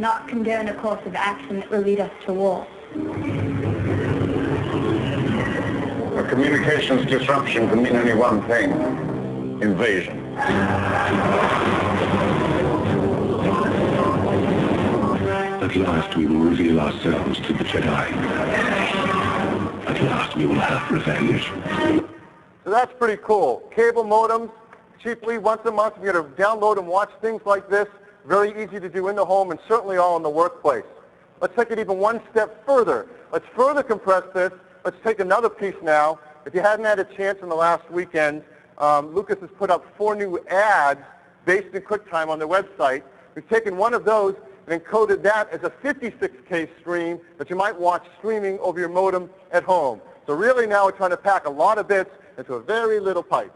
not condone a course of action that will lead us to war. A communications disruption can mean only one thing: invasion. At last we will reveal ourselves to the Jedi. At last we will have revenge. So that's pretty cool. Cable modems, cheaply, once a month, you get to download and watch things like this. Very easy to do in the home and certainly all in the workplace. Let's take it even one step further. Let's further compress this. Let's take another piece now. If you hadn't had a chance in the last weekend, Lucas has put up 4 new ads based in QuickTime on their website. We've taken one of those and encoded that as a 56K stream that you might watch streaming over your modem at home. So really now we're trying to pack a lot of bits into a very little pipe.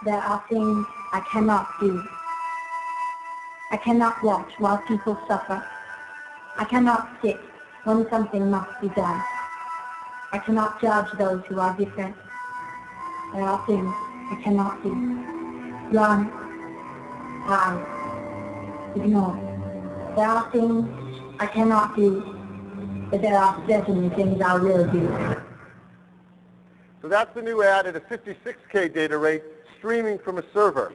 There are things I cannot do. I cannot watch while people suffer. I cannot sit when something must be done. I cannot judge those who are different. There are things I cannot do. Run, hide, ignore. There are things I cannot do, but there are certainly things I will do. So that's the new ad at a 56K data rate, streaming from a server.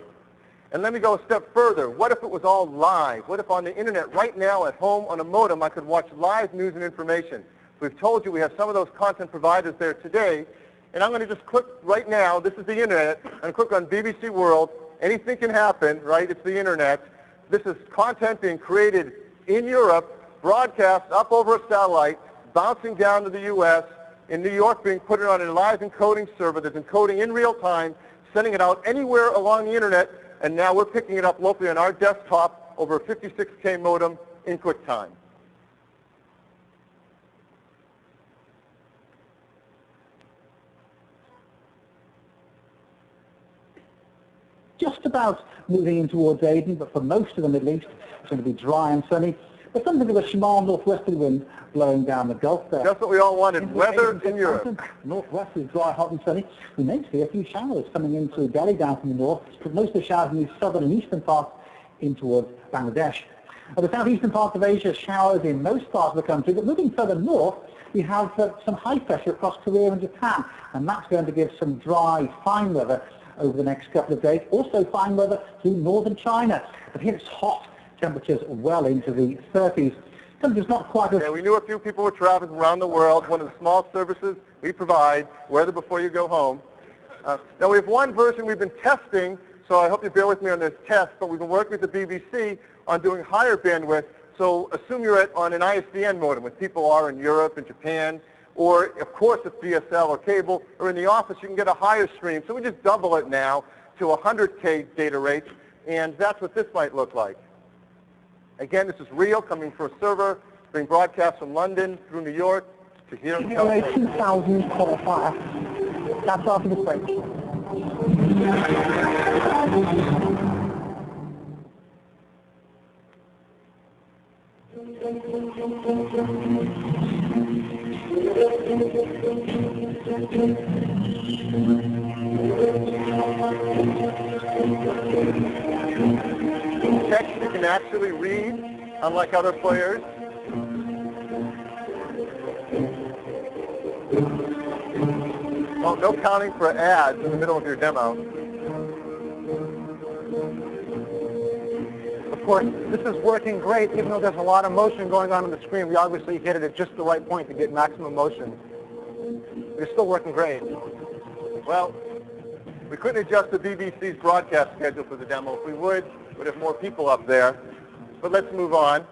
And let me go a step further. What if it was all live? What if on the internet right now at home on a modem I could watch live news and information? We've told you we have some of those content providers there today. And I'm going to just click right now. This is the internet. I'm going to click on BBC World. Anything can happen, right? It's the internet. This is content being created in Europe, broadcast up over a satellite, bouncing down to the U.S., in New York being put on a live encoding server that's encoding in real time, sending it out anywhere along the internet, and now we're picking it up locally on our desktop over a 56K modem in QuickTime. Just about moving in towards Aden, but for most of them at least, it's going to be dry and sunny. There's something of a small northwesterly wind blowing down the Gulf there. Just what we all wanted, weather in Europe. Northwest is dry, hot and sunny. We may see a few showers coming into Delhi down from the north, but most of the showers in the southern and eastern parts in towards Bangladesh. The southeastern parts of Asia, showers in most parts of the country, but moving further north, we have some high pressure across Korea and Japan, and that's going to give some dry, fine weather over the next couple of days. Also fine weather through northern China, but here it's hot. Temperatures well into the 30s. Temperatures not quite as... Yeah, we knew a few people were traveling around the world. One of the small services we provide, weather before you go home. Now we have one version we've been testing, so I hope you bear with me on this test, but we've been working with the BBC on doing higher bandwidth. So assume you're on an ISDN modem, when people are in Europe and Japan, or of course if DSL or cable, or in the office you can get a higher stream. So we just double it now to 100K data rate, and that's what this might look like. Again, this is real, coming from a server, being broadcast from London through New York to here in California. 2000 qualifier. That's after the break. Text you can actually read, unlike other players. Well, no counting for ads in the middle of your demo. Of course, this is working great, even though there's a lot of motion going on the screen. We obviously hit it at just the right point to get maximum motion. It's still working great. Well, we couldn't adjust the BBC's broadcast schedule for the demo. If we would, we'd have more people up there. But let's move on.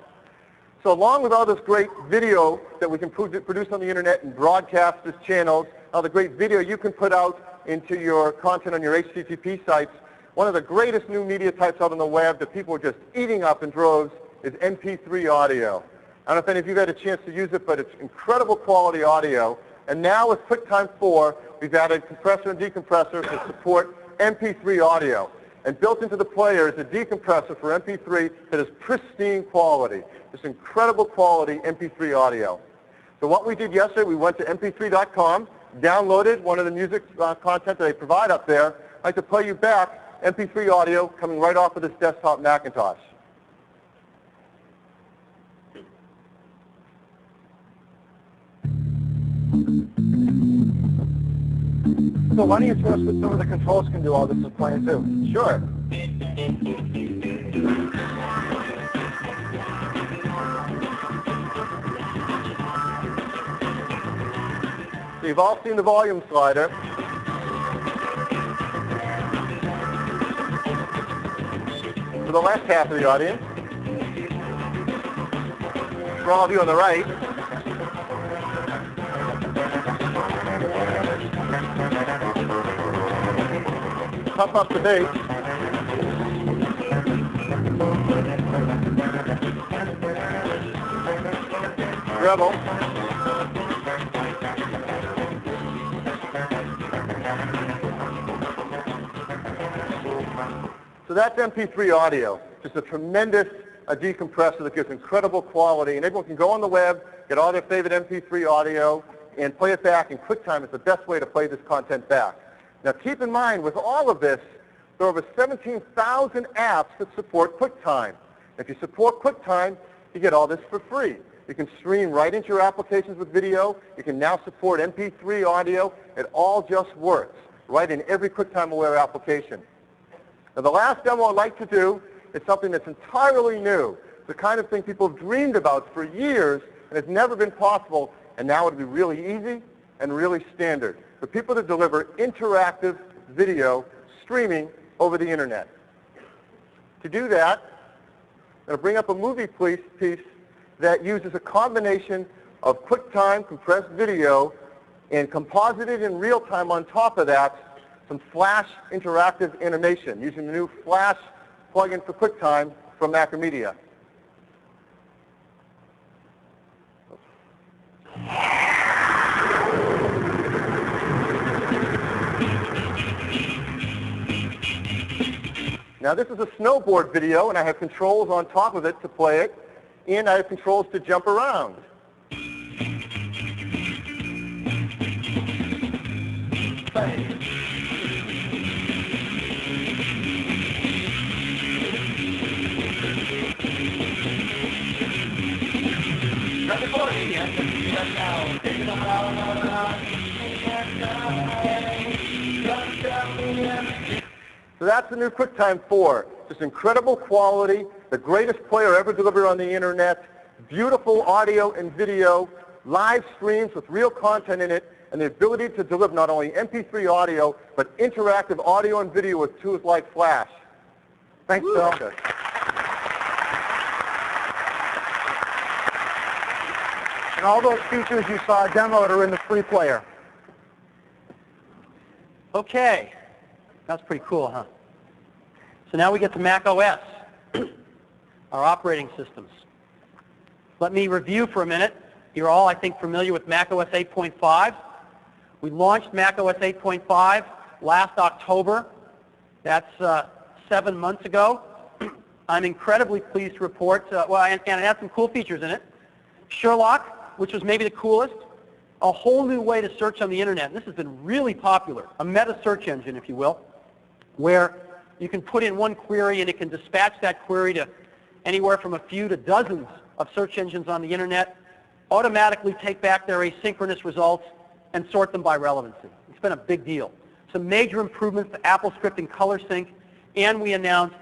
So along with all this great video that we can produce on the internet and broadcast as channels, all the great video you can put out into your content on your HTTP sites, one of the greatest new media types out on the web that people are just eating up in droves is MP3 audio. I don't know if any of you have had a chance to use it, but it's incredible quality audio. And now with QuickTime 4, we've added compressor and decompressor to support MP3 audio. And built into the player is a decompressor for MP3 that is pristine quality. This incredible quality MP3 audio. So what we did yesterday, we went to mp3.com, downloaded one of the music content that they provide up there. I'd like to play you back MP3 audio coming right off of this desktop Macintosh. So why don't you tell us what some of the controls can do all this is playing too? Sure. So you've all seen the volume slider. For the left half of the audience. For all of you on the right. Pump up the bass. Treble. So that's MP3 audio. Just a tremendous decompressor that gives incredible quality. And everyone can go on the web, get all their favorite MP3 audio, and play it back in QuickTime. It's the best way to play this content back. Now keep in mind, with all of this, there are over 17,000 apps that support QuickTime. If you support QuickTime, you get all this for free. You can stream right into your applications with video. You can now support MP3 audio. It all just works right in every QuickTime-aware application. Now the last demo I'd like to do is something that's entirely new. It's the kind of thing people have dreamed about for years, and it's never been possible, and now it'll be really easy and really standard for people to deliver interactive video streaming over the internet. To do that, I'm going to bring up a movie piece that uses a combination of QuickTime compressed video and composited in real time on top of that some Flash interactive animation using the new Flash plugin for QuickTime from Macromedia. Now this is a snowboard video, and I have controls on top of it to play it, and I have controls to jump around. So that's the new QuickTime 4. Just incredible quality, the greatest player ever delivered on the internet, beautiful audio and video, live streams with real content in it, and the ability to deliver not only MP3 audio, but interactive audio and video with tools like Flash. Thanks, Bill. Okay. And all those features you saw demoed are in the free player. Okay. That's pretty cool, huh? So now we get to Mac OS, our operating systems. Let me review for a minute. You're all, I think, familiar with Mac OS 8.5. We launched Mac OS 8.5 last October. That's 7 months ago. I'm incredibly pleased to report, and it had some cool features in it. Sherlock, which was maybe the coolest, a whole new way to search on the internet. And this has been really popular, a meta search engine, if you will, where you can put in one query and it can dispatch that query to anywhere from a few to dozens of search engines on the internet, automatically take back their asynchronous results, and sort them by relevancy. It's been a big deal. Some major improvements to AppleScript and ColorSync, and we announced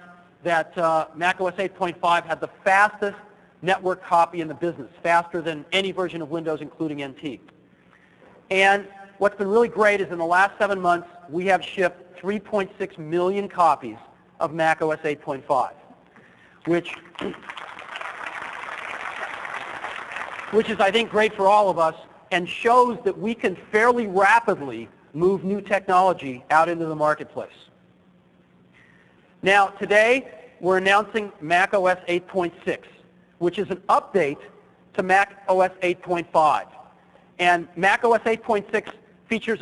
that macOS 8.5 had the fastest network copy in the business, faster than any version of Windows, including NT. And what's been really great is in the last 7 months, we have shipped 3.6 million copies of macOS 8.5, which is, I think, great for all of us and shows that we can fairly rapidly move new technology out into the marketplace. Now, today, we're announcing macOS 8.6, which is an update to macOS 8.5. And macOS 8.6 features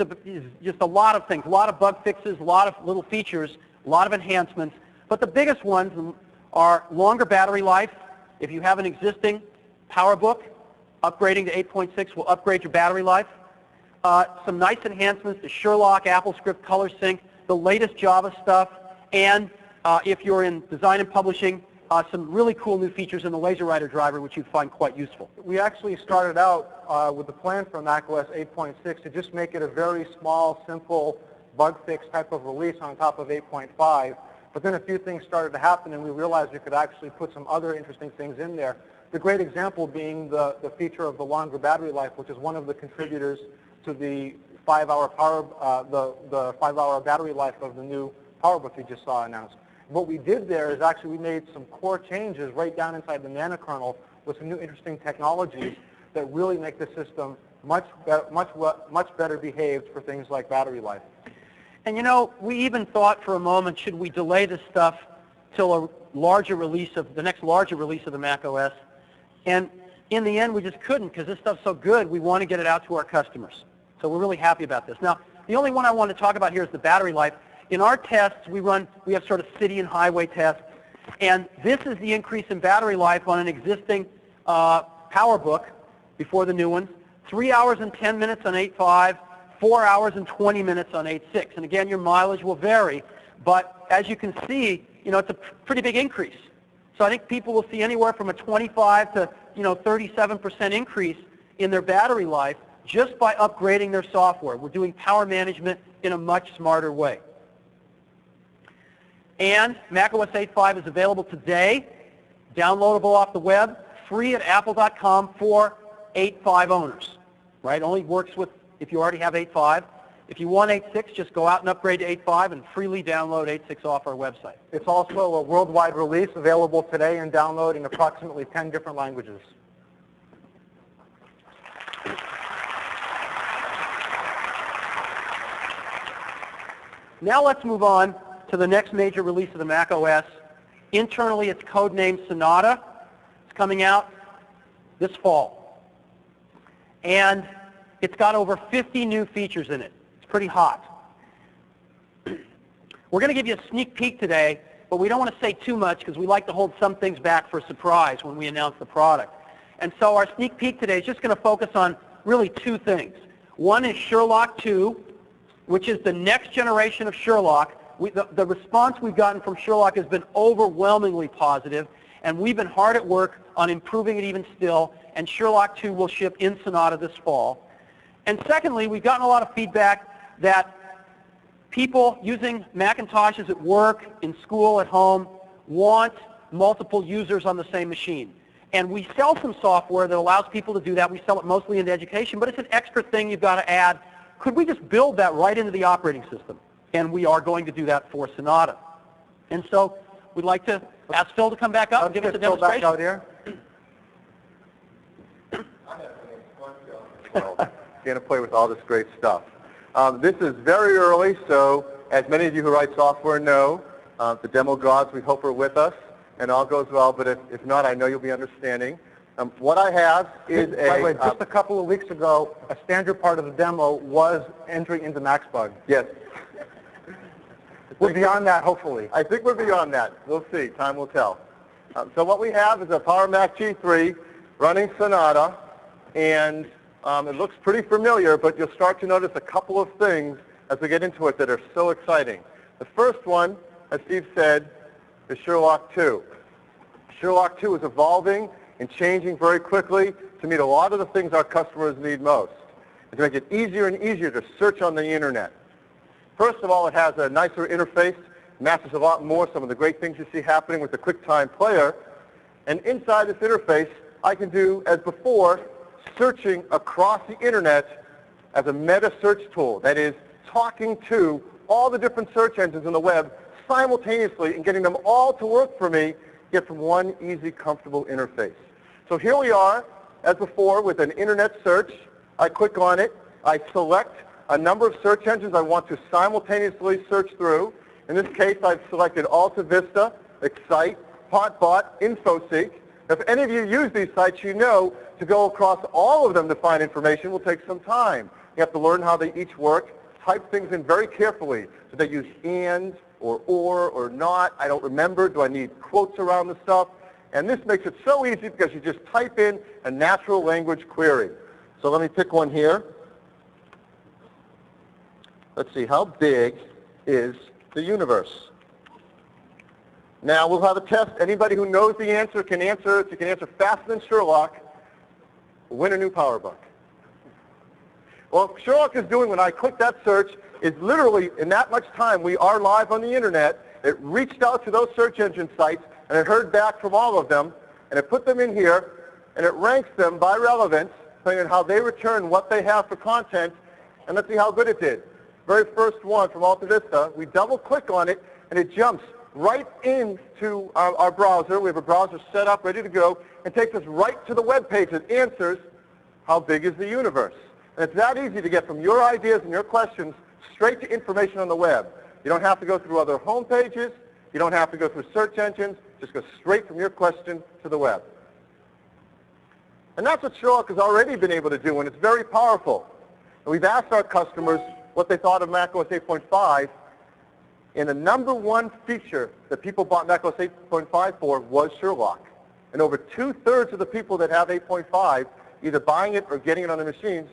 just a lot of things, a lot of bug fixes, a lot of little features, a lot of enhancements. But the biggest ones are longer battery life. If you have an existing PowerBook, Upgrading to 8.6 will upgrade your battery life. Some nice enhancements to Sherlock, AppleScript, ColorSync, the latest Java stuff, and if you're in design and publishing, some really cool new features in the LaserWriter driver, which you'd find quite useful. We actually started out with the plan for macOS 8.6 to just make it a very small, simple bug fix type of release on top of 8.5. But then a few things started to happen, and we realized we could actually put some other interesting things in there. The great example being the feature of the longer battery life, which is one of the contributors to the 5-hour the 5-hour battery life of the new PowerBook you just saw announced. What we did there is actually we made some core changes right down inside the nanokernel with some new interesting technologies that really make the system much better behaved for things like battery life. And you know, we even thought for a moment, should we delay this stuff till a larger release of the next larger release of the Mac OS? And in the end, we just couldn't because this stuff's so good. We want to get it out to our customers. So we're really happy about this. Now, the only one I want to talk about here is the battery life. In our tests, we have sort of city and highway tests, and this is the increase in battery life on an existing PowerBook before the new ones. 3 hours and 10 minutes on 8.5, 4 hours and 20 minutes on 8.6. And again, your mileage will vary, but as you can see, you know, it's a pretty big increase. So I think people will see anywhere from a 25 to 37% increase in their battery life just by upgrading their software. We're doing power management in a much smarter way. And macOS 8.5 is available today, downloadable off the web, free at apple.com for 8.5 owners. Right? Only works with if you already have 8.5. If you want 8.6, just go out and upgrade to 8.5 and freely download 8.6 off our website. It's also a worldwide release available today and download in approximately 10 different languages. Now let's move on to the next major release of the Mac OS. Internally, it's codenamed Sonata. It's coming out this fall. And it's got over 50 new features in it. It's pretty hot. We're going to give you a sneak peek today, but we don't want to say too much because we like to hold some things back for a surprise when we announce the product. And so our sneak peek today is just going to focus on really two things. One is Sherlock 2, which is the next generation of Sherlock. The response we've gotten from Sherlock has been overwhelmingly positive, and we've been hard at work on improving it even still, and Sherlock 2 will ship in Sonata this fall. And secondly, we've gotten a lot of feedback that people using Macintoshes at work, in school, at home, want multiple users on the same machine. And we sell some software that allows people to do that. We sell it mostly into education, but it's an extra thing you've got to add. Could we just build that right into the operating system? And we are going to do that for Sonata. And so we'd like to ask Phil to come back up and give us a demonstration. Back out here. Going to play with all this great stuff. This is very early, so as many of you who write software know, the demo gods we hope are with us, and all goes well, but if not, I know you'll be understanding. What I have is By the way, just a couple of weeks ago, a standard part of the demo was entry into MaxBug. Yes. We're beyond that, hopefully. I think we're beyond that. We'll see. Time will tell. So what we have is a Power Mac G3 running Sonata, and it looks pretty familiar, but you'll start to notice a couple of things as we get into it that are so exciting. The first one, as Steve said, is Sherlock 2. Sherlock 2 is evolving and changing very quickly to meet a lot of the things our customers need most. And to make it easier and easier to search on the internet. First of all, it has a nicer interface, matches a lot more some of the great things you see happening with the QuickTime Player. And inside this interface, I can do, as before, searching across the internet as a meta search tool. That is, talking to all the different search engines on the web simultaneously and getting them all to work for me, yet from one easy, comfortable interface. So here we are, as before, with an internet search. I click on it. I select a number of search engines I want to simultaneously search through. In this case, I've selected AltaVista, Excite, Hotbot, InfoSeek. If any of you use these sites, you know to go across all of them to find information will take some time. You have to learn how they each work, type things in very carefully. Do they use and or not? I don't remember. Do I need quotes around the stuff? And this makes it so easy because you just type in a natural language query. So let me pick one here. Let's see, how big is the universe? Now we'll have a test. Anybody who knows the answer can answer. If you can answer faster than Sherlock, win a new power book. Well, what Sherlock is doing when I click that search is literally in that much time we are live on the internet. It reached out to those search engine sites and it heard back from all of them and it put them in here and it ranks them by relevance, depending on how they return what they have for content, and let's see how good it did. Very first one from Alta Vista, we double click on it and it jumps right into our browser. We have a browser set up, ready to go, and takes us right to the web page that answers how big is the universe. And it's that easy to get from your ideas and your questions straight to information on the web. You don't have to go through other home pages. You don't have to go through search engines. Just go straight from your question to the web. And that's what Sherlock has already been able to do, and it's very powerful. And we've asked our customers what they thought of macOS 8.5, and the number one feature that people bought macOS 8.5 for was Sherlock. And over 2/3 of the people that have 8.5, either buying it or getting it on their machines,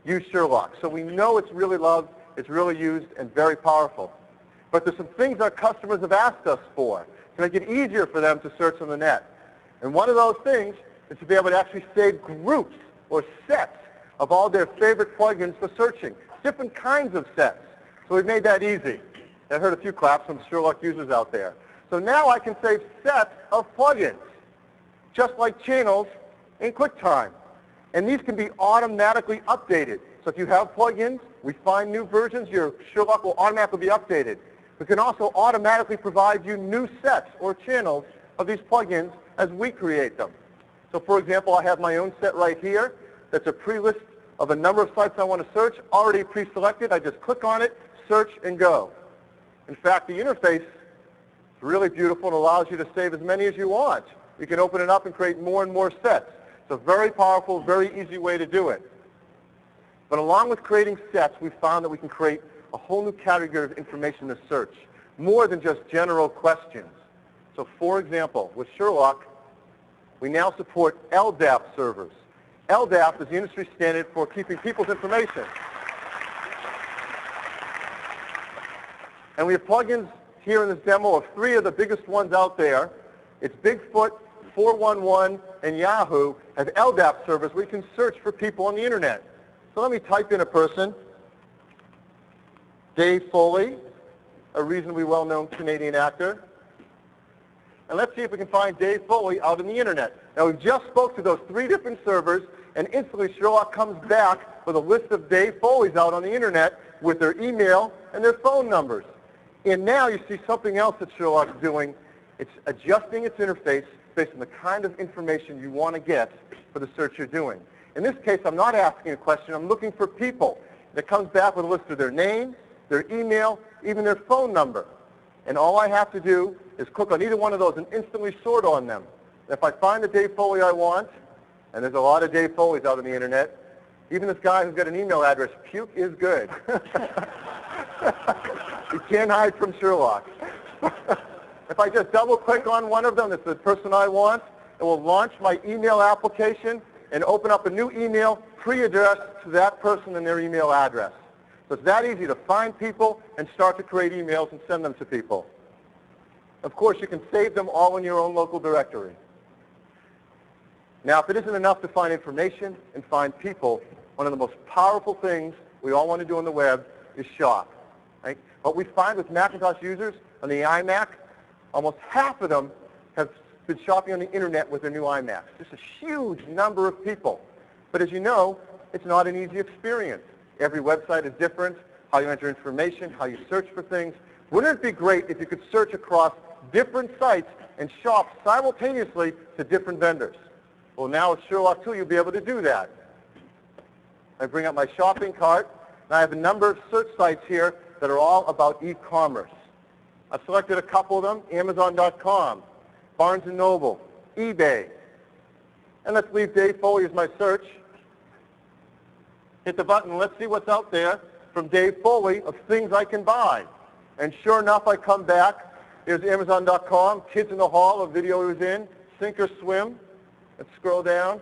use Sherlock. So we know it's really loved, it's really used, and very powerful. But there's some things our customers have asked us for to make it easier for them to search on the net. And one of those things is to be able to actually save groups or sets of all their favorite plugins for searching, different kinds of sets. So we've made that easy. I heard a few claps from Sherlock users out there. So now I can save sets of plugins, just like channels in QuickTime. And these can be automatically updated. So if you have plugins, we find new versions, your Sherlock will automatically be updated. We can also automatically provide you new sets or channels of these plugins as we create them. So for example, I have my own set right here. That's a pre-list of a number of sites I want to search, already pre-selected. I just click on it, search, and go. In fact, the interface is really beautiful and allows you to save as many as you want. You can open it up and create more and more sets. It's a very powerful, very easy way to do it. But along with creating sets, we found that we can create a whole new category of information to search, more than just general questions. So for example, with Sherlock, we now support LDAP servers. LDAP is the industry standard for keeping people's information. And we have plugins here in this demo of 3 of the biggest ones out there. It's Bigfoot, 411, and Yahoo have LDAP servers where you can search for people on the internet. So let me type in a person. Dave Foley, a reasonably well-known Canadian actor. And let's see if we can find Dave Foley out on the internet. Now we just spoke to those 3 different servers, and instantly Sherlock comes back with a list of Dave Foleys out on the internet with their email and their phone numbers. And now you see something else that Sherlock's doing. It's adjusting its interface based on the kind of information you want to get for the search you're doing. In this case, I'm not asking a question. I'm looking for people. And it comes back with a list of their name, their email, even their phone number. And all I have to do is click on either one of those and instantly sort on them. If I find the Dave Foley I want, and there's a lot of Dave Foleys out on the internet, even this guy who's got an email address, puke is good. You can't hide from Sherlock. If I just double click on one of them, it's the person I want, it will launch my email application and open up a new email pre-addressed to that person and their email address. So it's that easy to find people and start to create emails and send them to people. Of course, you can save them all in your own local directory. Now, if it isn't enough to find information and find people, one of the most powerful things we all want to do on the web is shop. Right? What we find with Macintosh users on the iMac, almost half of them have been shopping on the internet with their new iMacs. Just a huge number of people. But as you know, it's not an easy experience. Every website is different, how you enter information, how you search for things. Wouldn't it be great if you could search across different sites and shop simultaneously to different vendors? Well, now with Sherlock 2, you'll be able to do that. I bring up my shopping cart, and I have a number of search sites here that are all about e-commerce. I've selected a couple of them, Amazon.com, Barnes & Noble, eBay. And let's leave Dave Foley as my search. Hit the button, and let's see what's out there from Dave Foley of things I can buy. And sure enough, I come back. Here's Amazon.com, Kids in the Hall, a video he was in, Sink or swim. Let's scroll down.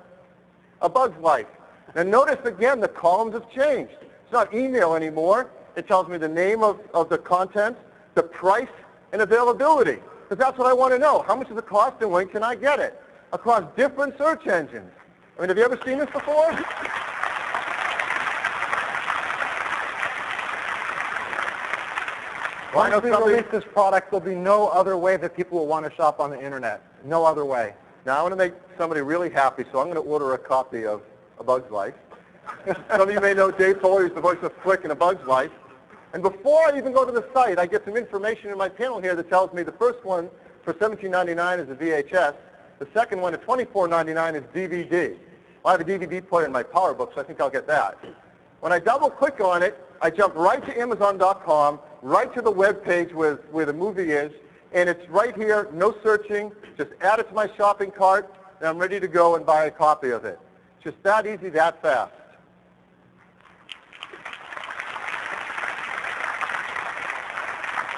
A Bug's Life. Now notice again the columns have changed. It's not email anymore. It tells me the name of the content, the price, and availability. Because that's what I want to know. How much does it cost and when can I get it? Across different search engines. I mean, have you ever seen this before? Once we release this product, there'll be no other way that people will want to shop on the internet. No other way. Now I want to make somebody really happy, so I'm going to order a copy of A Bug's Life. Some of you may know Dave Foley is the voice of Flick in A Bug's Life. And before I even go to the site, I get some information in my panel here that tells me the first one for $17.99 is a VHS. The second one at $24.99 is DVD. Well, I have a DVD player in my PowerBook, so I think I'll get that. When I double-click on it, I jump right to Amazon.com, right to the web page where the movie is, and it's right here, no searching, just add it to my shopping cart, and I'm ready to go and buy a copy of it. Just that easy, that fast.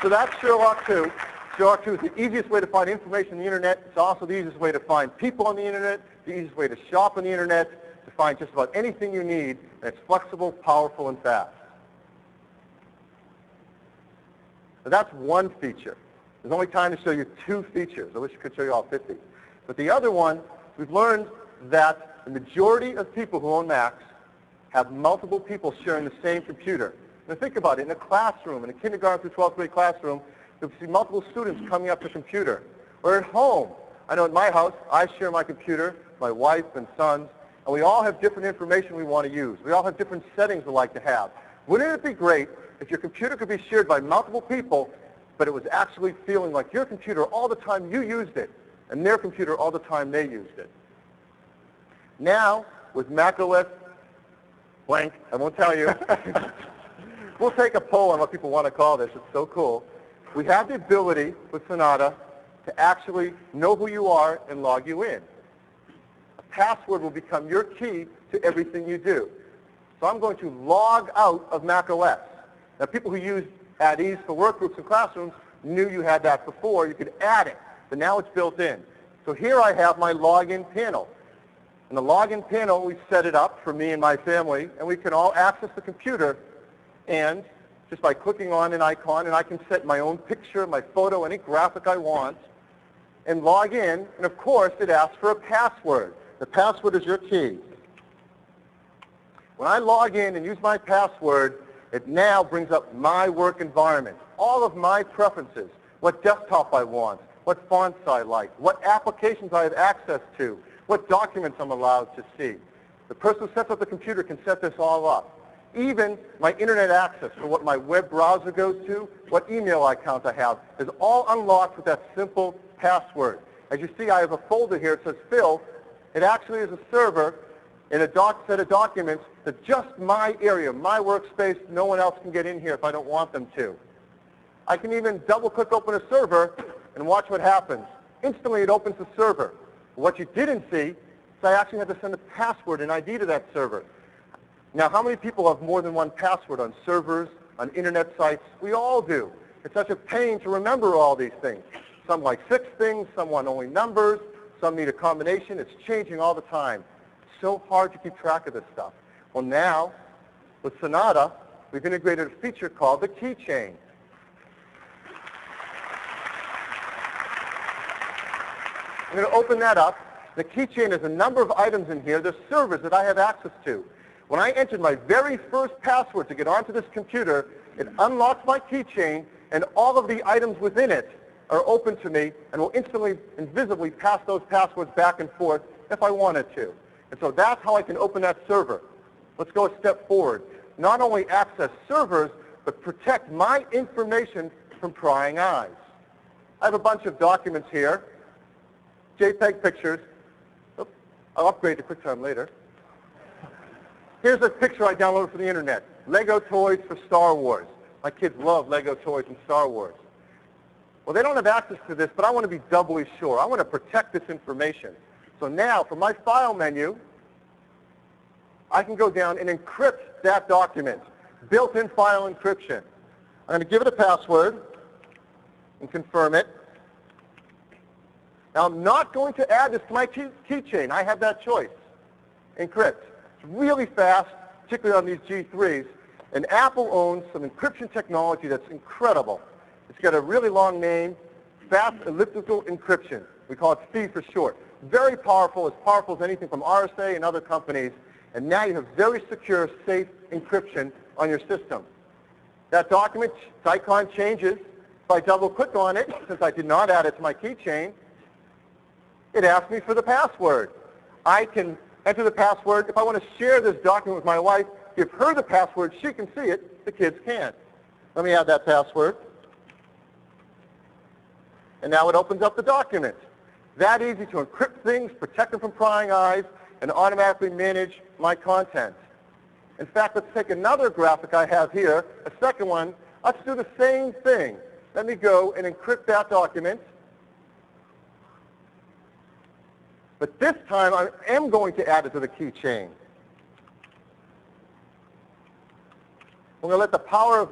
So that's Sherlock 2. Sherlock 2 is the easiest way to find information on the internet. It's also the easiest way to find people on the internet, the easiest way to shop on the internet, to find just about anything you need, and it's flexible, powerful, and fast. So that's one feature. There's only time to show you 2 features. I wish I could show you all 50. But the other one, we've learned that the majority of people who own Macs have multiple people sharing the same computer. Now think about it. In a classroom, in a kindergarten through 12th grade classroom, you'll see multiple students coming up to the computer. Or at home. I know at my house, I share my computer, my wife and sons, and we all have different information we want to use. We all have different settings we like to have. Wouldn't it be great if your computer could be shared by multiple people, but it was actually feeling like your computer all the time you used it, and their computer all the time they used it? Now, with macOS blank, I won't tell you, we'll take a poll on what people want to call this. It's so cool. We have the ability with Sonata to actually know who you are and log you in. A password will become your key to everything you do. So I'm going to log out of macOS. Now people who use at ease for workgroups and classrooms knew you had that before. You could add it, but now it's built in. So here I have my login panel. In the login panel, we've set it up for me and my family, and we can all access the computer, and just by clicking on an icon, and I can set my own picture, my photo, any graphic I want, and log in, and of course it asks for a password. The password is your key. When I log in and use my password, it now brings up my work environment, all of my preferences, what desktop I want, what fonts I like, what applications I have access to, what documents I'm allowed to see. The person who sets up the computer can set this all up. Even my internet access for what my web browser goes to, what email account I have, is all unlocked with that simple password. As you see, I have a folder here. It says Phil. It actually is a server in a set of documents that just my area, my workspace, no one else can get in here if I don't want them to. I can even double-click open a server and watch what happens. Instantly, it opens the server. What you didn't see is I actually had to send a password and ID to that server. Now, how many people have more than one password on servers, on internet sites? We all do. It's such a pain to remember all these things. Some like 6 things, some want only numbers, some need a combination. It's changing all the time. It's so hard to keep track of this stuff. Well, now, with Sonata, we've integrated a feature called the keychain. I'm going to open that up. The keychain has a number of items in here. There's servers that I have access to. When I entered my very first password to get onto this computer, it unlocks my keychain, and all of the items within it are open to me and will instantly and visibly pass those passwords back and forth if I wanted to. And so that's how I can open that server. Let's go a step forward. Not only access servers, but protect my information from prying eyes. I have a bunch of documents here, JPEG pictures. Oops, I'll upgrade to QuickTime later. Here's a picture I downloaded from the internet. Lego toys for Star Wars. My kids love Lego toys and Star Wars. Well, they don't have access to this, but I want to be doubly sure. I want to protect this information. So now, from my file menu, I can go down and encrypt that document. Built-in file encryption. I'm going to give it a password and confirm it. Now, I'm not going to add this to my keychain. I have that choice. Encrypt. It's really fast, particularly on these G3s. And Apple owns some encryption technology that's incredible. It's got a really long name, fast elliptical encryption. We call it FEE for short. Very powerful as anything from RSA and other companies. And now you have very secure, safe encryption on your system. That document, its icon changes. If I double-click on it, since I did not add it to my keychain, it asks me for the password. I can enter the password. If I want to share this document with my wife, give her the password, she can see it, the kids can't. Let me add that password. And now it opens up the document. That easy to encrypt things, protect them from prying eyes, and automatically manage my content. In fact, let's take another graphic I have here, a second one. Let's do the same thing. Let me go and encrypt that document. But this time, I am going to add it to the keychain. I'm going to let the power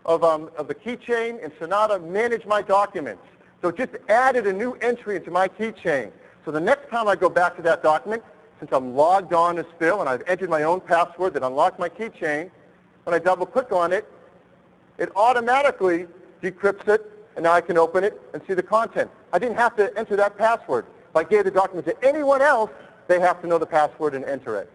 of the keychain and Sonata manage my documents. So it just added a new entry into my keychain. So the next time I go back to that document, since I'm logged on as Phil and I've entered my own password that unlocked my keychain, when I double-click on it, it automatically decrypts it, and now I can open it and see the content. I didn't have to enter that password. If I gave the document to anyone else, they have to know the password and enter it.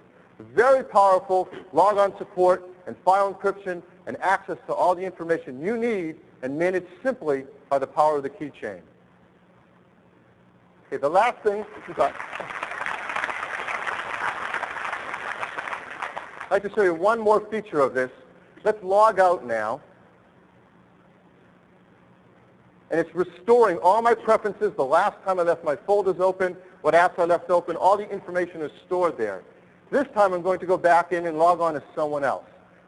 Very powerful log-on support and file encryption and access to all the information you need and managed simply by the power of the keychain. Okay, the last thing, I'd like to show you one more feature of this. Let's log out now. And it's restoring all my preferences, the last time I left my folders open, what apps I left open, all the information is stored there. This time I'm going to go back in and log on as someone else.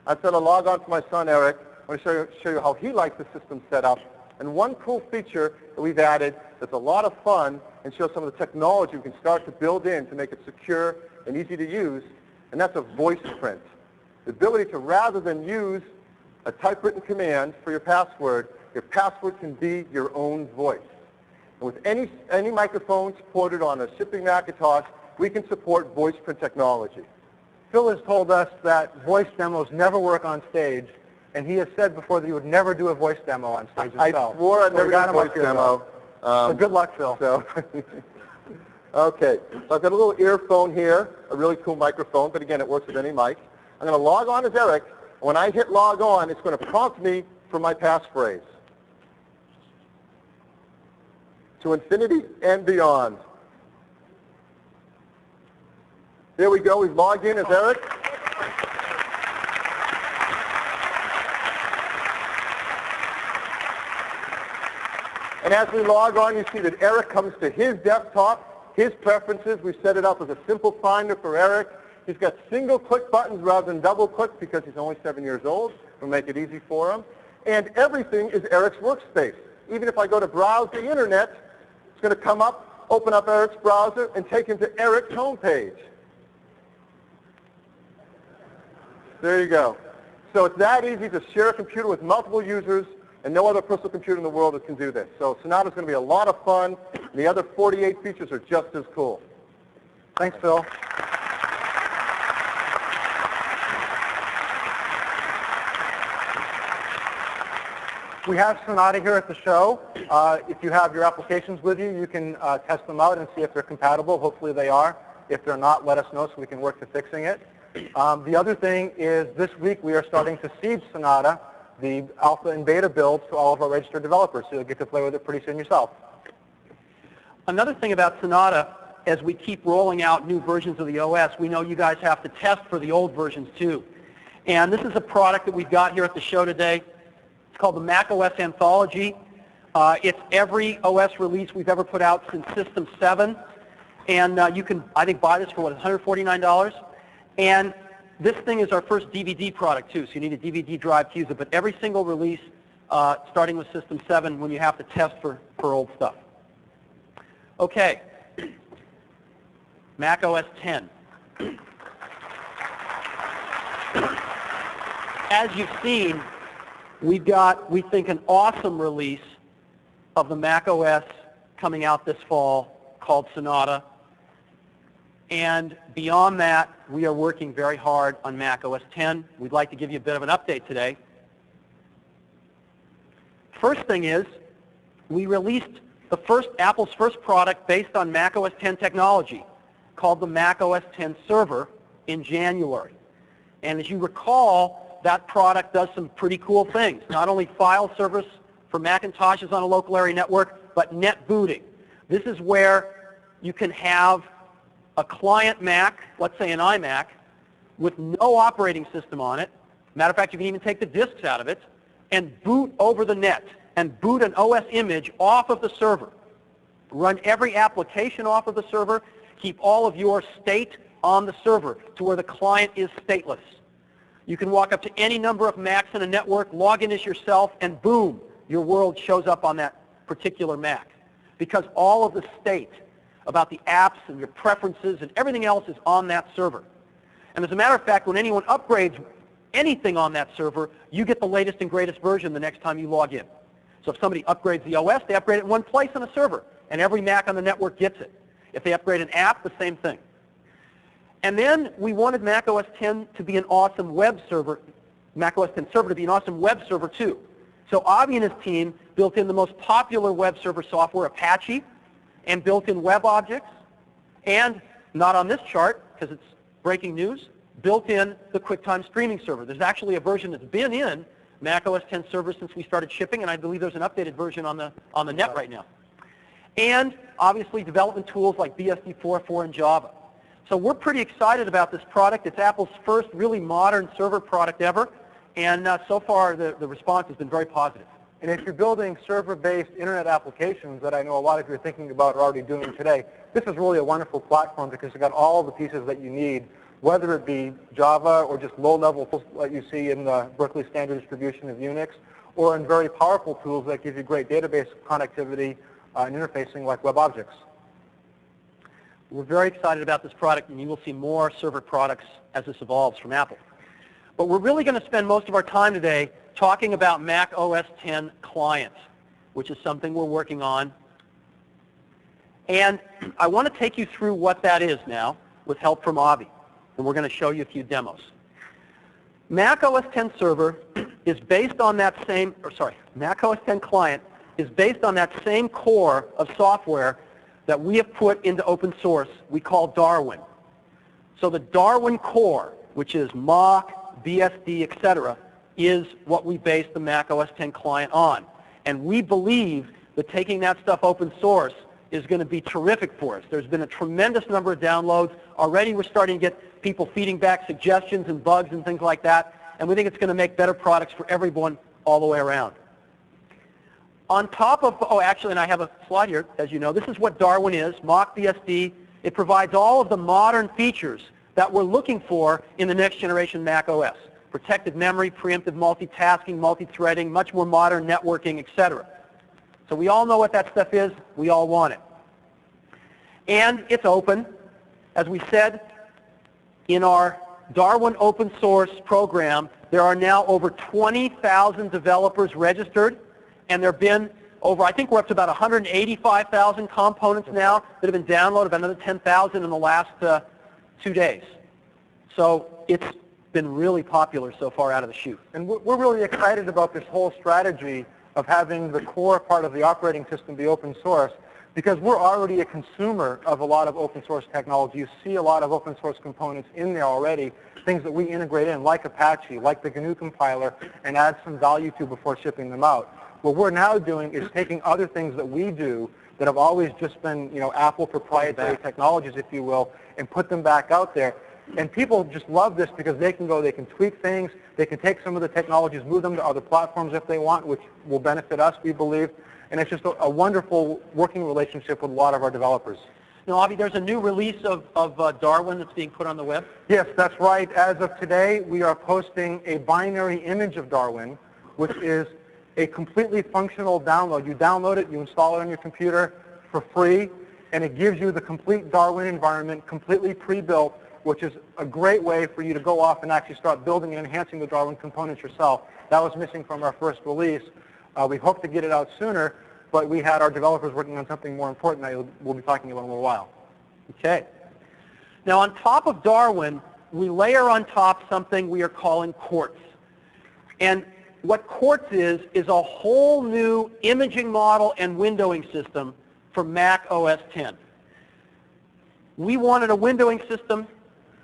I said I'll log on to my son Eric. I'm going to show you how he likes the system set up. And one cool feature that we've added that's a lot of fun and shows some of the technology we can start to build in to make it secure and easy to use, and that's a voice print. The ability to, rather than use a typewritten command for your password can be your own voice. And with any microphone supported on a shipping Macintosh, we can support voice print technology. Phil has told us that voice demos never work on stage, and he has said before that he would never do a voice demo on stage himself. I swore I'd never do a voice demo. So good luck, Phil. Okay, so I've got a little earphone here, a really cool microphone, but again, it works with any mic. I'm going to log on as Eric. When I hit log on, it's going to prompt me for my passphrase. To infinity and beyond. There we go. We've logged in as Eric. And as we log on, you see that Eric comes to his desktop, his preferences. We set it up as a simple finder for Eric. He's got single-click buttons rather than double-click because he's only 7 years old. We'll make it easy for him. And everything is Eric's workspace. Even if I go to browse the internet, it's going to come up, open up Eric's browser, and take him to Eric's homepage. There you go. So it's that easy to share a computer with multiple users, and no other personal computer in the world can do this. So Sonata is going to be a lot of fun, and the other 48 features are just as cool. Thanks, Phil. We have Sonata here at the show. If you have your applications with you, you can test them out and see if they're compatible. Hopefully they are. If they're not, let us know so we can work to fixing it. The other thing is this week we are starting to seed Sonata, the alpha and beta builds, to all of our registered developers, so you'll get to play with it pretty soon yourself. Another thing about Sonata, as we keep rolling out new versions of the OS, we know you guys have to test for the old versions too. And this is a product that we've got here at the show today. It's called the Mac OS Anthology. It's every OS release we've ever put out since System 7. And you can, I think, buy this for, what, $149? And this thing is our first DVD product, too, so you need a DVD drive to use it. But every single release, starting with System 7, when you have to test for old stuff. Okay. Mac OS 10. As you've seen, we've got, we think, an awesome release of the Mac OS coming out this fall called Sonata. And beyond that, we are working very hard on Mac OS X. We'd like to give you a bit of an update today. First thing is, we released Apple's first product based on Mac OS X technology called the Mac OS X Server in January. And as you recall, that product does some pretty cool things. Not only file service for Macintoshes on a local area network, but net booting. This is where you can have a client Mac, let's say an iMac, with no operating system on it. Matter of fact, you can even take the disks out of it and boot over the net and boot an OS image off of the server. Run every application off of the server. Keep all of your state on the server to where the client is stateless. You can walk up to any number of Macs in a network, log in as yourself, and boom, your world shows up on that particular Mac. Because all of the state about the apps and your preferences and everything else is on that server. And as a matter of fact, when anyone upgrades anything on that server, you get the latest and greatest version the next time you log in. So if somebody upgrades the OS, they upgrade it in one place on a server, and every Mac on the network gets it. If they upgrade an app, the same thing. And then we wanted Mac OS X to be an awesome web server, Mac OS X Server to be an awesome web server too. So Avi and his team built in the most popular web server software, Apache, and built in web objects, and not on this chart, because it's breaking news, built in the QuickTime streaming server. There's actually a version that's been in Mac OS X Server since we started shipping, and I believe there's an updated version on the net right now. And obviously development tools like BSD 4.4 and Java. So we're pretty excited about this product. It's Apple's first really modern server product ever, and so far the response has been very positive. And if you're building server-based internet applications that I know a lot of you are thinking about or already doing today, this is really a wonderful platform because it's got all the pieces that you need, whether it be Java or just low-level tools that you see in the Berkeley Standard Distribution of Unix, or in very powerful tools that give you great database connectivity and interfacing like web objects. We're very excited about this product, and you will see more server products as this evolves from Apple. But we're really going to spend most of our time today talking about Mac OS X Client, which is something we're working on. And I want to take you through what that is now with help from Avi, and we're going to show you a few demos. Mac OS X Server is based on that same, Mac OS X Client is based on that same core of software that we have put into open source we call Darwin. So the Darwin core, which is Mach, BSD, etc., is what we base the Mac OS X client on. And we believe that taking that stuff open source is going to be terrific for us. There's been a tremendous number of downloads. Already we're starting to get people feeding back suggestions and bugs and things like that. And we think it's going to make better products for everyone all the way around. On top of, and I have a slide here, as you know. This is what Darwin is, Mach BSD. It provides all of the modern features that we're looking for in the next generation Mac OS. Protected memory, preemptive multitasking, multi-threading, much more modern networking, etc. So we all know what that stuff is. We all want it. And it's open. As we said, in our Darwin open source program, there are now over 20,000 developers registered, and there have been over, I think we're up to about 185,000 components now that have been downloaded, about another 10,000 in the last 2 days. So it's been really popular so far out of the chute. And we're really excited about this whole strategy of having the core part of the operating system be open source, because we're already a consumer of a lot of open source technology. You see a lot of open source components in there already, things that we integrate in, like Apache, like the GNU compiler, and add some value to before shipping them out. What we're now doing is taking other things that we do that have always just been, Apple proprietary technologies, if you will, and put them back out there. And people just love this because they can tweak things, they can take some of the technologies, move them to other platforms if they want, which will benefit us, we believe. And it's just a wonderful working relationship with a lot of our developers. Now, Avi, there's a new release of Darwin that's being put on the web? Yes, that's right. As of today, we are posting a binary image of Darwin, which is a completely functional download. You download it, you install it on your computer for free, and it gives you the complete Darwin environment, completely pre-built, which is a great way for you to go off and actually start building and enhancing the Darwin components yourself. That was missing from our first release. We hope to get it out sooner, but we had our developers working on something more important that we'll be talking about in a little while. Okay. Now, on top of Darwin, we layer on top something we are calling Quartz. And what Quartz is a whole new imaging model and windowing system for Mac OS X. We wanted a windowing system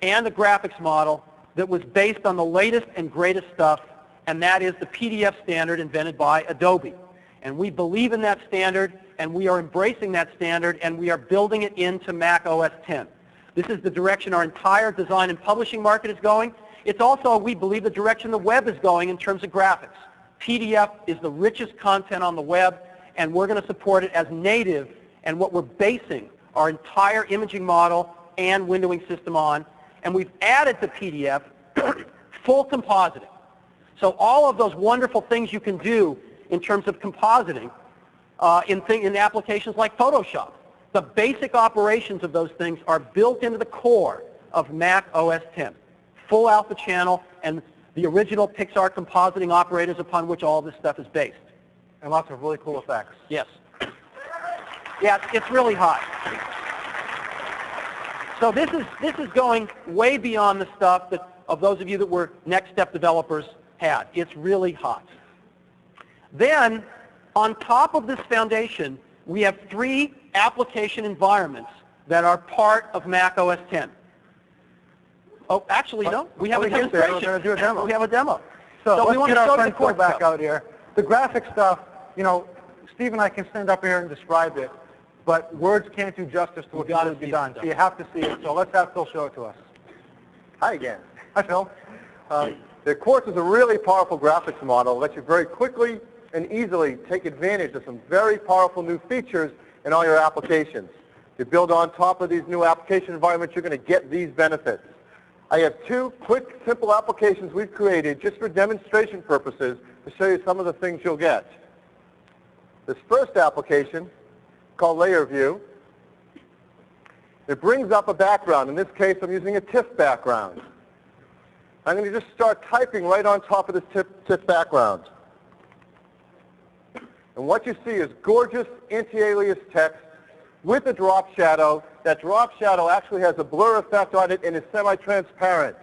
and a graphics model that was based on the latest and greatest stuff, and that is the PDF standard invented by Adobe. And we believe in that standard, and we are embracing that standard, and we are building it into Mac OS X. This is the direction our entire design and publishing market is going. It's also, we believe, the direction the web is going in terms of graphics. PDF is the richest content on the web, and we're going to support it as native, and what we're basing our entire imaging model and windowing system on. And we've added to PDF full compositing. So all of those wonderful things you can do in terms of compositing in applications like Photoshop, the basic operations of those things are built into the core of Mac OS X. Full alpha channel and the original Pixar compositing operators upon which all this stuff is based. And lots of really cool effects. Yes. Yeah, it's really hot. So this is going way beyond the stuff that of those of you that were Next Step developers had. It's really hot. Then, on top of this foundation, we have 3 application environments that are part of Mac OS X. Oh, actually, no. We have a demonstration. We're going to do a demo. We have a demo. So we want to get our show friend the Phil Quartz back stuff. out here. The graphic stuff, you know, Steve and I can stand up here and describe it, but words can't do justice to what needs to be done. So you have to see it. So let's have Phil show it to us. Hi again. Hi, Phil. The Quartz is a really powerful graphics model that lets you very quickly and easily take advantage of some very powerful new features in all your applications. You build on top of these new application environments, you're going to get these benefits. I have 2 quick, simple applications we've created just for demonstration purposes to show you some of the things you'll get. This first application, called Layer View, it brings up a background. In this case, I'm using a TIFF background. I'm going to just start typing right on top of this TIFF background. And what you see is gorgeous anti-alias text with a drop shadow. That drop shadow actually has a blur effect on it and is semi-transparent,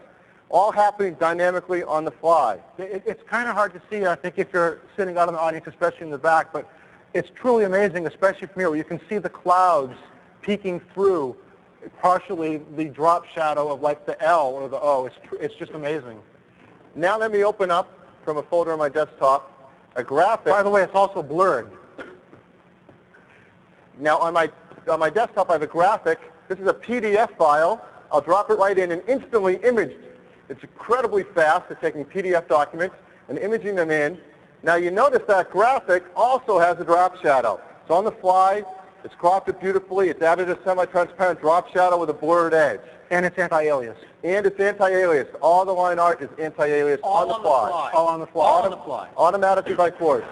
all happening dynamically on the fly. It's kind of hard to see, I think, if you're sitting out in the audience, especially in the back, but it's truly amazing, especially from here, where you can see the clouds peeking through partially the drop shadow of like the L or the O. It's just amazing. Now let me open up from a folder on my desktop a graphic. By the way, it's also blurred. Now on my desktop I have a graphic. This is a PDF file. I'll drop it right in and instantly imaged. It's incredibly fast at taking PDF documents and imaging them in. Now you notice that graphic also has a drop shadow. It's on the fly. It's cropped it beautifully. It's added a semi-transparent drop shadow with a blurred edge. And it's anti-alias. And it's anti-alias. All the line art is anti-alias on the fly. All on the fly. All on the fly. Automatically by Quartz.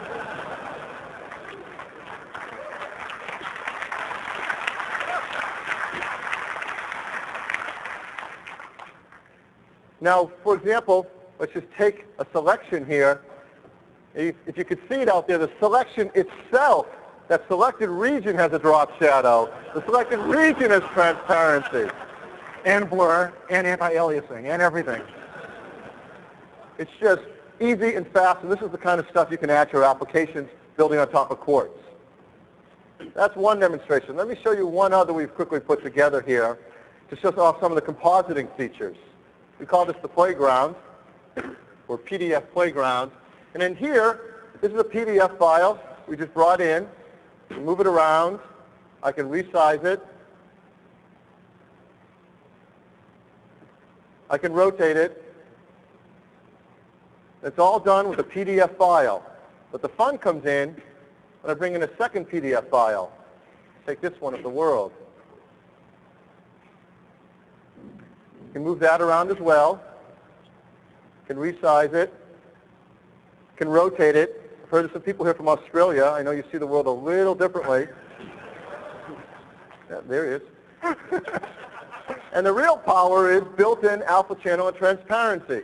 Now, for example, let's just take a selection here. If you could see it out there, the selection itself, that selected region has a drop shadow. The selected region has transparency. And blur, and anti-aliasing, and everything. It's just easy and fast, and this is the kind of stuff you can add to your applications building on top of Quartz. That's one demonstration. Let me show you one other we've quickly put together here to show off some of the compositing features. We call this the playground, or PDF playground. And in here, this is a PDF file we just brought in. Move it around. I can resize it. I can rotate it. It's all done with a PDF file. But the fun comes in when I bring in a second PDF file. Take this one of the world. You can move that around as well. You can resize it. You can rotate it. I've heard of some people here from Australia. I know you see the world a little differently. Yeah, there he is. And the real power is built-in alpha channel and transparency.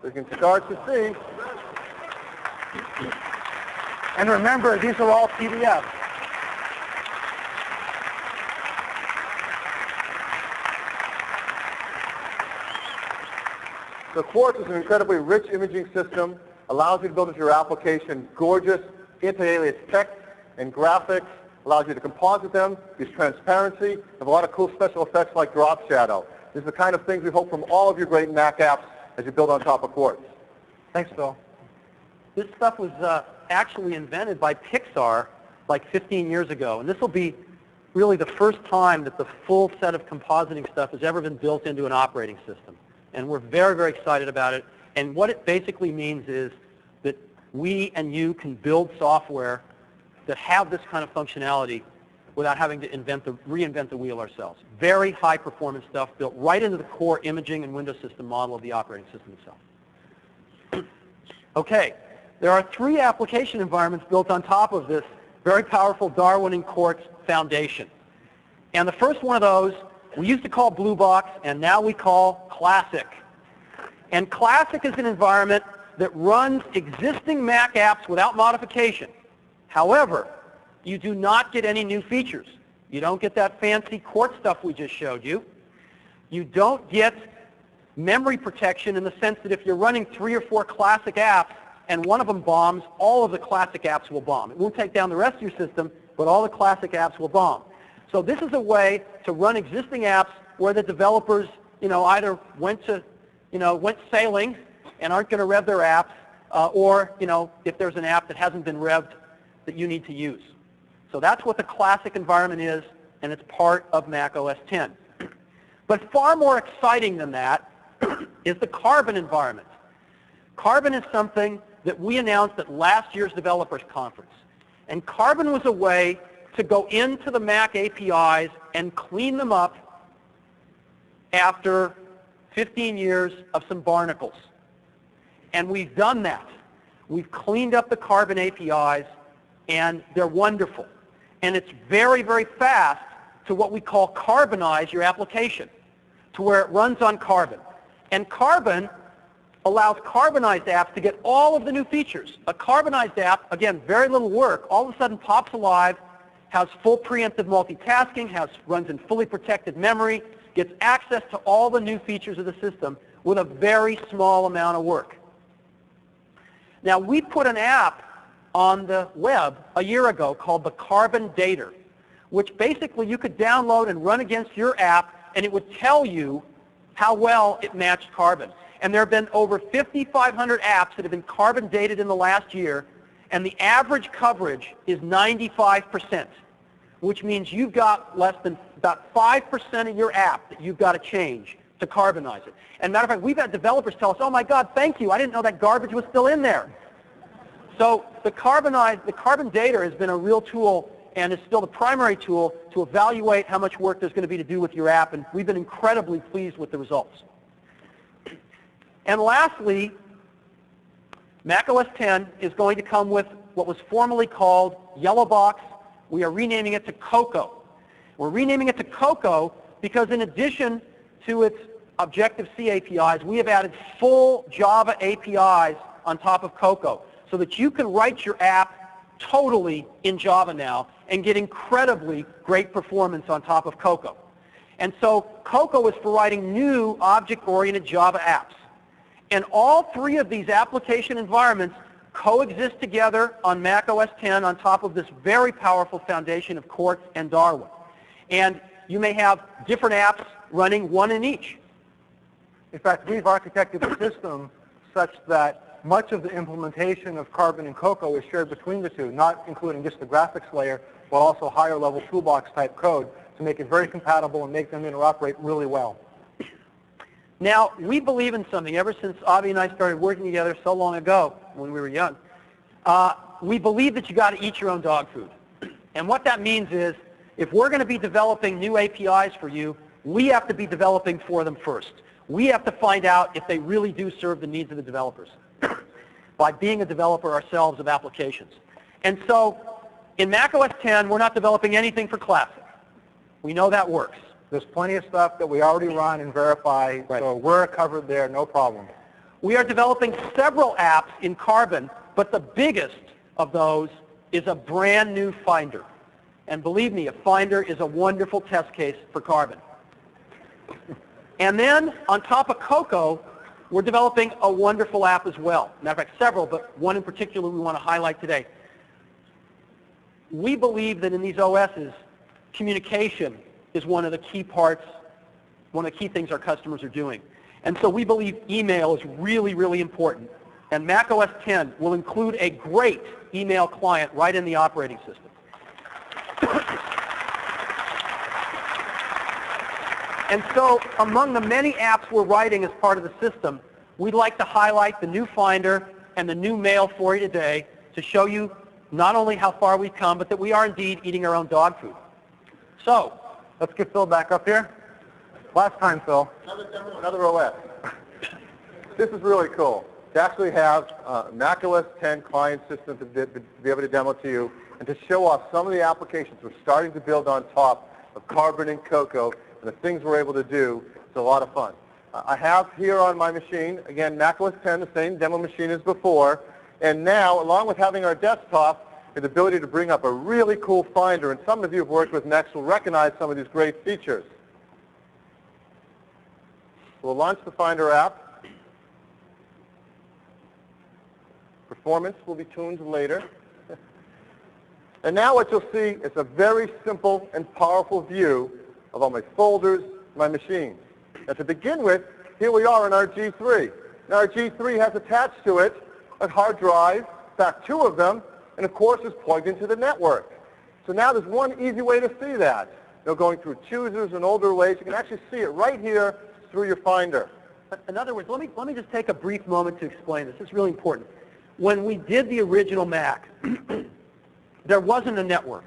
So you can start to see And remember, these are all PDFs. So Quartz is an incredibly rich imaging system, allows you to build into your application gorgeous inter-alias text and graphics, allows you to composite them, use transparency, have a lot of cool special effects like drop shadow. These are the kind of things we hope from all of your great Mac apps as you build on top of Quartz. Thanks, Phil. This stuff was actually invented by Pixar like 15 years ago, and this will be really the first time that the full set of compositing stuff has ever been built into an operating system. And we're very, very excited about it. And what it basically means is that we and you can build software that have this kind of functionality without having to reinvent the wheel ourselves. Very high performance stuff built right into the core imaging and Windows system model of the operating system itself. Okay, there are 3 application environments built on top of this very powerful Darwin and Quartz foundation. And the first one of those we used to call Blue Box, and now we call Classic. And Classic is an environment that runs existing Mac apps without modification. However, you do not get any new features. You don't get that fancy Quartz stuff we just showed you. You don't get memory protection in the sense that if you're running 3 or 4 Classic apps and one of them bombs, all of the Classic apps will bomb. It won't take down the rest of your system, but all the Classic apps will bomb. So this is a way to run existing apps where the developers, either went sailing and aren't going to rev their apps, or, if there's an app that hasn't been revved that you need to use. So that's what the Classic environment is, and it's part of Mac OS X. But far more exciting than that is the Carbon environment. Carbon is something that we announced at last year's developers conference. And Carbon was a way to go into the Mac APIs and clean them up after 15 years of some barnacles. And we've done that. We've cleaned up the Carbon APIs, and they're wonderful. And it's very, very fast to what we call carbonize your application, to where it runs on Carbon. And Carbon allows carbonized apps to get all of the new features. A carbonized app, again, very little work, all of a sudden pops alive, has full preemptive multitasking, runs in fully protected memory, gets access to all the new features of the system with a very small amount of work. Now, we put an app on the web a year ago called the Carbon Dater, which basically you could download and run against your app, and it would tell you how well it matched Carbon. And there have been over 5,500 apps that have been Carbon dated in the last year, and the average coverage is 95%, which means you've got less than about 5% of your app that you've got to change to carbonize it. And matter of fact, we've had developers tell us, oh my God, thank you, I didn't know that garbage was still in there. So the Carbon Dater has been a real tool and is still the primary tool to evaluate how much work there's going to be to do with your app, and we've been incredibly pleased with the results. And lastly, Mac OS X is going to come with what was formerly called Yellow Box. We are renaming it to Cocoa. We're renaming it to Cocoa because in addition to its Objective-C APIs, we have added full Java APIs on top of Cocoa so that you can write your app totally in Java now and get incredibly great performance on top of Cocoa. And so Cocoa is for writing new object-oriented Java apps. And all 3 of these application environments coexist together on Mac OS X on top of this very powerful foundation of Quartz and Darwin. And you may have different apps running one in each. In fact, we've architected the system such that much of the implementation of Carbon and Cocoa is shared between the two, not including just the graphics layer, but also higher level toolbox type code to make it very compatible and make them interoperate really well. Now, we believe in something ever since Avi and I started working together so long ago when we were young. We believe that you got to eat your own dog food. And what that means is if we're going to be developing new APIs for you, we have to be developing for them first. We have to find out if they really do serve the needs of the developers by being a developer ourselves of applications. And so in Mac OS X, we're not developing anything for Classic. We know that works. There's plenty of stuff that we already run and verify, so we're covered there, no problem. We are developing several apps in Carbon, but the biggest of those is a brand new Finder. And believe me, a Finder is a wonderful test case for Carbon. And then on top of Cocoa, we're developing a wonderful app as well. Matter of fact, several, but one in particular we want to highlight today. We believe that in these OSs, communication is one of the key parts, one of the key things our customers are doing. And so we believe email is really, really important. And Mac OS X will include a great email client right in the operating system. And so among the many apps we're writing as part of the system, we'd like to highlight the new Finder and the new Mail for you today to show you not only how far we've come, but that we are indeed eating our own dog food. So Let's get Phil back up here. Last time, Phil. Another OS. This is really cool. To actually have Mac OS X client system to be able to demo to you and to show off some of the applications we're starting to build on top of Carbon and Cocoa and the things we're able to do. It's a lot of fun. I have here on my machine, again, Mac OS X, the same demo machine as before, and now, along with having our desktop, the ability to bring up a really cool Finder, and some of you who have worked with Next will recognize some of these great features. We'll launch the Finder app. Performance will be tuned later. And now what you'll see is a very simple and powerful view of all my folders, my machines. Now to begin with, here we are in our G3. Now our G3 has attached to it a hard drive, in fact 2 of them, and of course is plugged into the network. So now there's one easy way to see that. Going through choosers and older ways, you can actually see it right here through your Finder. In other words, let me just take a brief moment to explain this. It's really important. When we did the original Mac, there wasn't a network.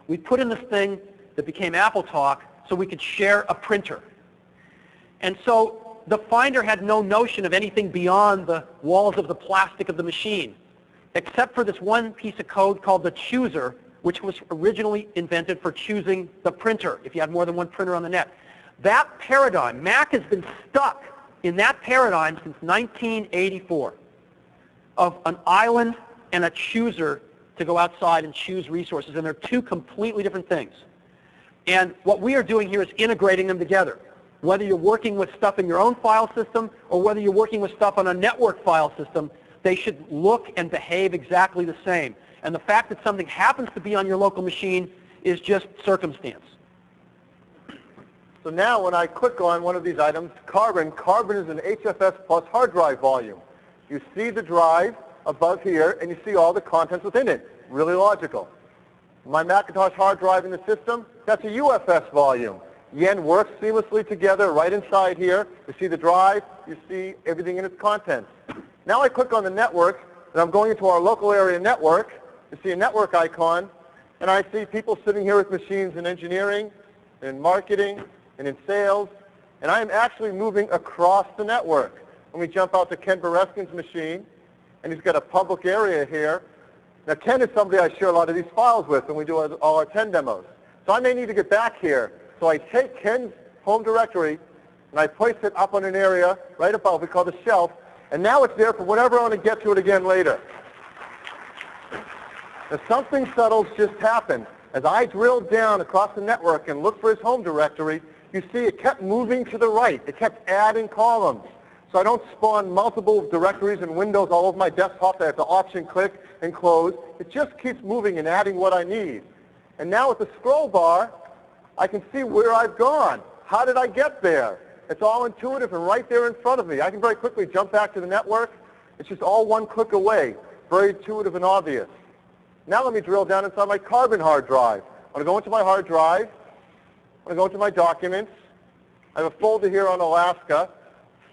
We put in this thing that became Apple Talk so we could share a printer. And so the Finder had no notion of anything beyond the walls of the plastic of the machine, except for this one piece of code called the chooser, which was originally invented for choosing the printer, if you had more than one printer on the net. That paradigm, Mac has been stuck in that paradigm since 1984, of an island and a chooser to go outside and choose resources, and they're 2 completely different things. And what we are doing here is integrating them together. Whether you're working with stuff in your own file system or whether you're working with stuff on a network file system, they should look and behave exactly the same. And the fact that something happens to be on your local machine is just circumstance. So now when I click on one of these items, Carbon is an HFS plus hard drive volume. You see the drive above here, and you see all the contents within it. Really logical. My Macintosh hard drive in the system, that's a UFS volume. Yen works seamlessly together right inside here. You see the drive, you see everything in its contents. Now I click on the network, and I'm going into our local area network. You see a network icon, and I see people sitting here with machines in engineering, in marketing, and in sales, and I am actually moving across the network. Let me jump out to Ken Bereskin's machine, and he's got a public area here. Now Ken is somebody I share a lot of these files with when we do all our 10 demos. So I may need to get back here. So I take Ken's home directory, and I place it up on an area right above, we call the shelf, and now it's there for whenever I want to get to it again later. Now something subtle's just happened. As I drilled down across the network and looked for his home directory, you see it kept moving to the right. It kept adding columns. So I don't spawn multiple directories and windows all over my desktop that I have to option click and close. It just keeps moving and adding what I need. And now with the scroll bar, I can see where I've gone. How did I get there? It's all intuitive and right there in front of me. I can very quickly jump back to the network. It's just all one click away. Very intuitive and obvious. Now let me drill down inside my Carbon hard drive. I'm going to go into my hard drive. I'm going to go into my documents. I have a folder here on Alaska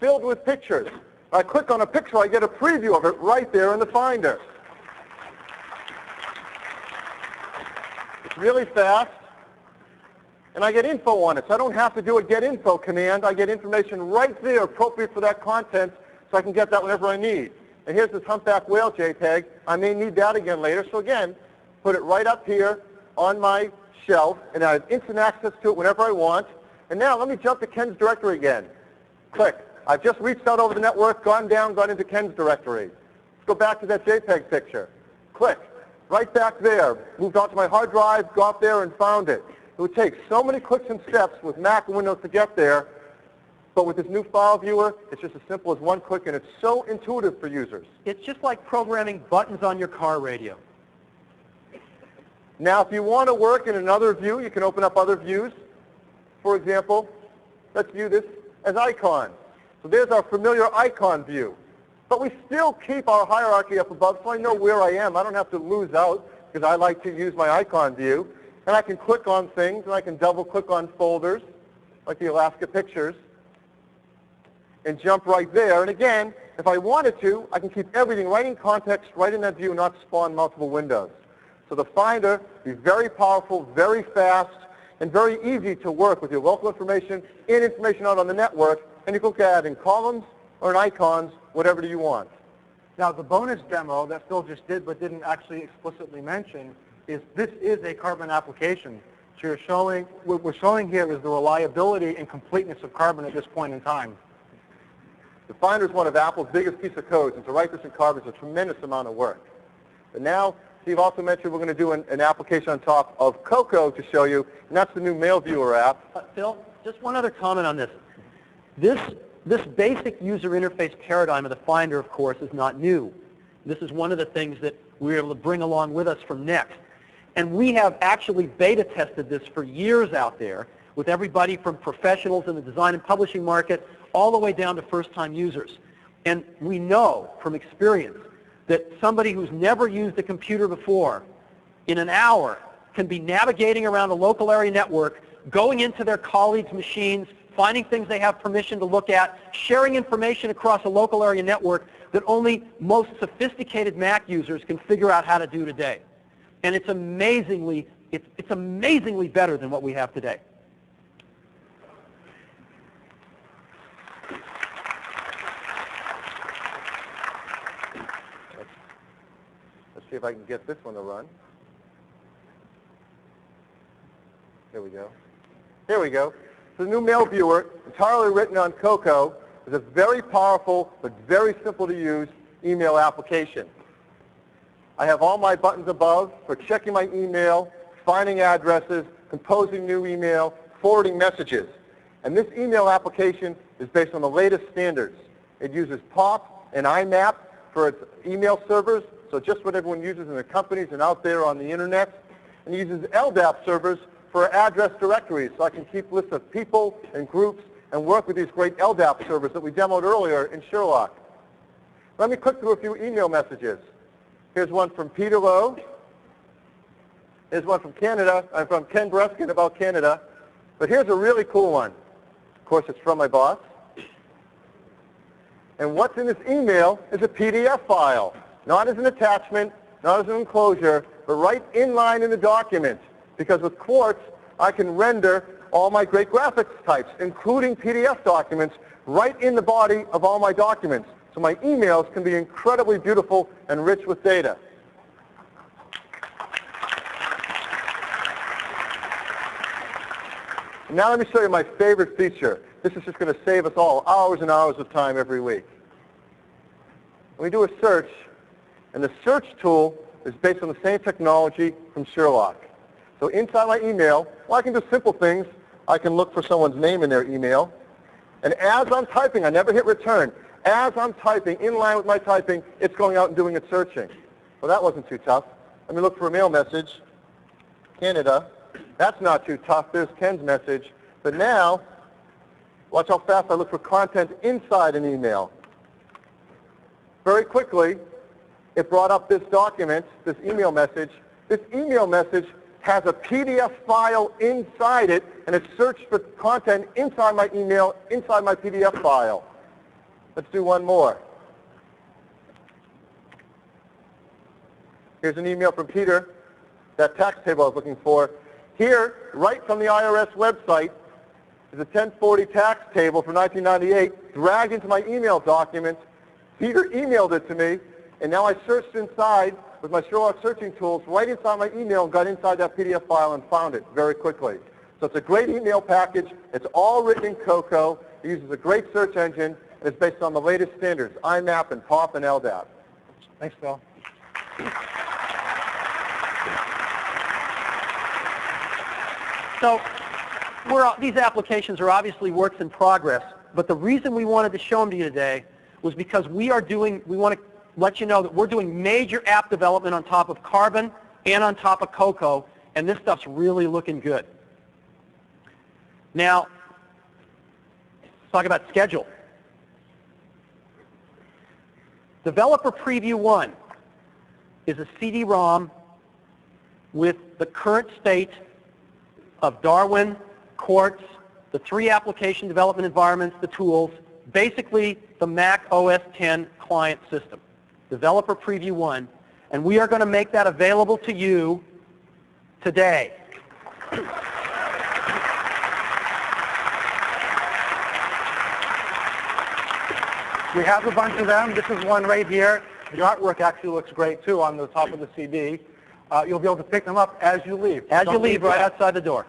filled with pictures. I click on a picture, I get a preview of it right there in the Finder. It's really fast, and I get info on it. So I don't have to do a get info command. I get information right there appropriate for that content, so I can get that whenever I need. And here's this humpback whale JPEG. I may need that again later, so again, put it right up here on my shelf, and I have instant access to it whenever I want. And now let me jump to Ken's directory again. Click. I've just reached out over the network, gone down, gone into Ken's directory. Let's go back to that JPEG picture. Click. right back there. Moved onto my hard drive, got there and found it. It would take so many clicks and steps with Mac and Windows to get there, but with this new file viewer, it's just as simple as one click, and it's so intuitive for users. It's just like programming buttons on your car radio. Now, if you want to work in another view, you can open up other views. For example, let's view this as icons. So there's our familiar icon view. But we still keep our hierarchy up above, so I know where I am. I don't have to lose out, because I like to use my icon view. And I can click on things, and I can double-click on folders, like the Alaska pictures, and jump right there. And again, if I wanted to, I can keep everything right in context, right in that view, and not spawn multiple windows. So the Finder is very powerful, very fast, and very easy to work with your local information and information out on the network, and you can look at it in columns or in icons, whatever do you want. Now, the bonus demo that Phil just did but didn't actually explicitly mention is this is a Carbon application. So what we're showing here is the reliability and completeness of Carbon at this point in time. The Finder is one of Apple's biggest piece of code, and to write this in Carbon is a tremendous amount of work. But now, Steve also mentioned we're going to do an application on top of Cocoa to show you, and that's the new Mail Viewer app. Phil, just one other comment on this. This basic user interface paradigm of the Finder, of course, is not new. This is one of the things that we were able to bring along with us from Next. And we have actually beta tested this for years out there with everybody from professionals in the design and publishing market all the way down to first-time users. And we know from experience that somebody who's never used a computer before, in an hour, can be navigating around a local area network, going into their colleagues' machines, finding things they have permission to look at, sharing information across a local area network that only most sophisticated Mac users can figure out how to do today. And it's amazingly better than what we have today. Let's see if I can get this one to run. There we go. Here we go. So the new Mail Viewer, entirely written on Cocoa, is a very powerful but very simple to use email application. I have all my buttons above for checking my email, finding addresses, composing new email, forwarding messages. And this email application is based on the latest standards. It uses POP and IMAP for its email servers, so just what everyone uses in the companies and out there on the internet. And it uses LDAP servers for address directories, so I can keep lists of people and groups and work with these great LDAP servers that we demoed earlier in Sherlock. Let me click through a few email messages. Here's one from Peter Lowe. Here's one from Canada. I'm from Ken Breskin about Canada. But here's a really cool one. Of course, it's from my boss. And what's in this email is a PDF file, not as an attachment, not as an enclosure, but right in line in the document. Because with Quartz, I can render all my great graphics types, including PDF documents, right in the body of all my documents. So my emails can be incredibly beautiful and rich with data. Now let me show you my favorite feature. This is just going to save us all hours and hours of time every week. We do a search, and the search tool is based on the same technology from Sherlock. So inside my email, well, I can do simple things. I can look for someone's name in their email. And as I'm typing, I never hit return. As I'm typing, in line with my typing, it's going out and doing its searching. Well, that wasn't too tough. Let me look for a mail message. Canada. That's not too tough. There's Ken's message. But now, watch how fast I look for content inside an email. Very quickly, it brought up this document, this email message. This email message has a PDF file inside it, and it searched for content inside my email, inside my PDF file. Let's do one more. Here's an email from Peter, that tax table I was looking for. Here, right from the IRS website, is a 1040 tax table for 1998, dragged into my email document. Peter emailed it to me, and now I searched inside with my Sherlock searching tools right inside my email and got inside that PDF file and found it very quickly. So it's a great email package. It's all written in Cocoa. It uses a great search engine, and it's based on the latest standards, IMAP and POP and LDAP. Thanks, Phil. So these applications are obviously works in progress, but the reason we wanted to show them to you today was because we want to let you know that we're doing major app development on top of Carbon and on top of Cocoa, and this stuff's really looking good. Now, let's talk about schedule. Developer Preview 1 is a CD-ROM with the current state of Darwin, Quartz, the 3 application development environments, the tools, basically the Mac OS X client system. Developer Preview 1, and we are going to make that available to you today. We have a bunch of them. This is one right here. The artwork actually looks great, too, on the top of the CD. You'll be able to pick them up as you leave. As you leave, right outside the door.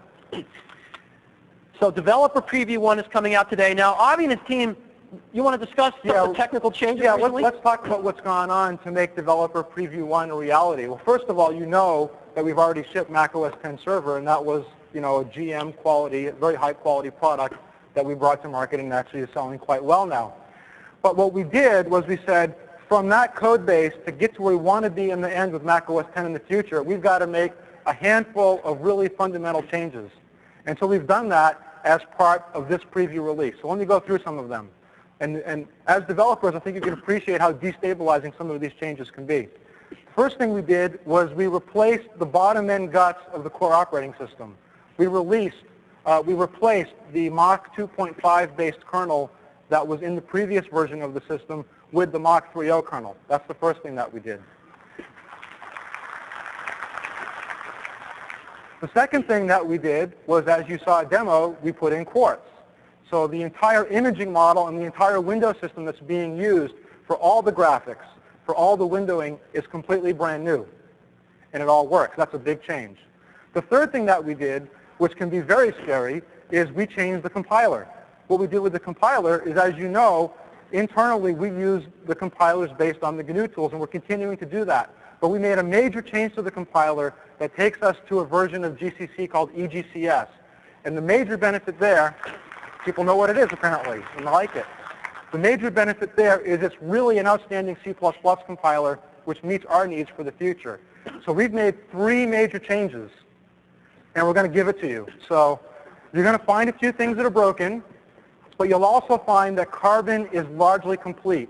So Developer Preview 1 is coming out today. Now, Avi and his team, you want to discuss some of the technical changes recently? Let's talk about what's gone on to make Developer Preview 1 a reality. Well, first of all, you know that we've already shipped Mac OS X Server, and that was, a GM quality, very high quality product that we brought to market and actually is selling quite well now. But what we did was we said, from that code base to get to where we want to be in the end with Mac OS X in the future, we've got to make a handful of really fundamental changes. And so we've done that as part of this preview release. So let me go through some of them. And as developers, I think you can appreciate how destabilizing some of these changes can be. First thing we did was we replaced the bottom end guts of the core operating system. We replaced the Mach 2.5 based kernel that was in the previous version of the system with the Mach 3.0 kernel. That's the first thing that we did. The second thing that we did was, as you saw a demo, we put in Quartz. So the entire imaging model and the entire window system that's being used for all the graphics, for all the windowing, is completely brand new. And it all works. That's a big change. The third thing that we did, which can be very scary, is we changed the compiler. What we did with the compiler is, as you know, internally we use the compilers based on the GNU tools, and we're continuing to do that. But we made a major change to the compiler that takes us to a version of GCC called EGCS. And the major benefit there, people know what it is apparently, and like it. The major benefit there is it's really an outstanding C++ compiler which meets our needs for the future. So we've made 3 major changes, and we're going to give it to you. So you're going to find a few things that are broken, but you'll also find that Carbon is largely complete.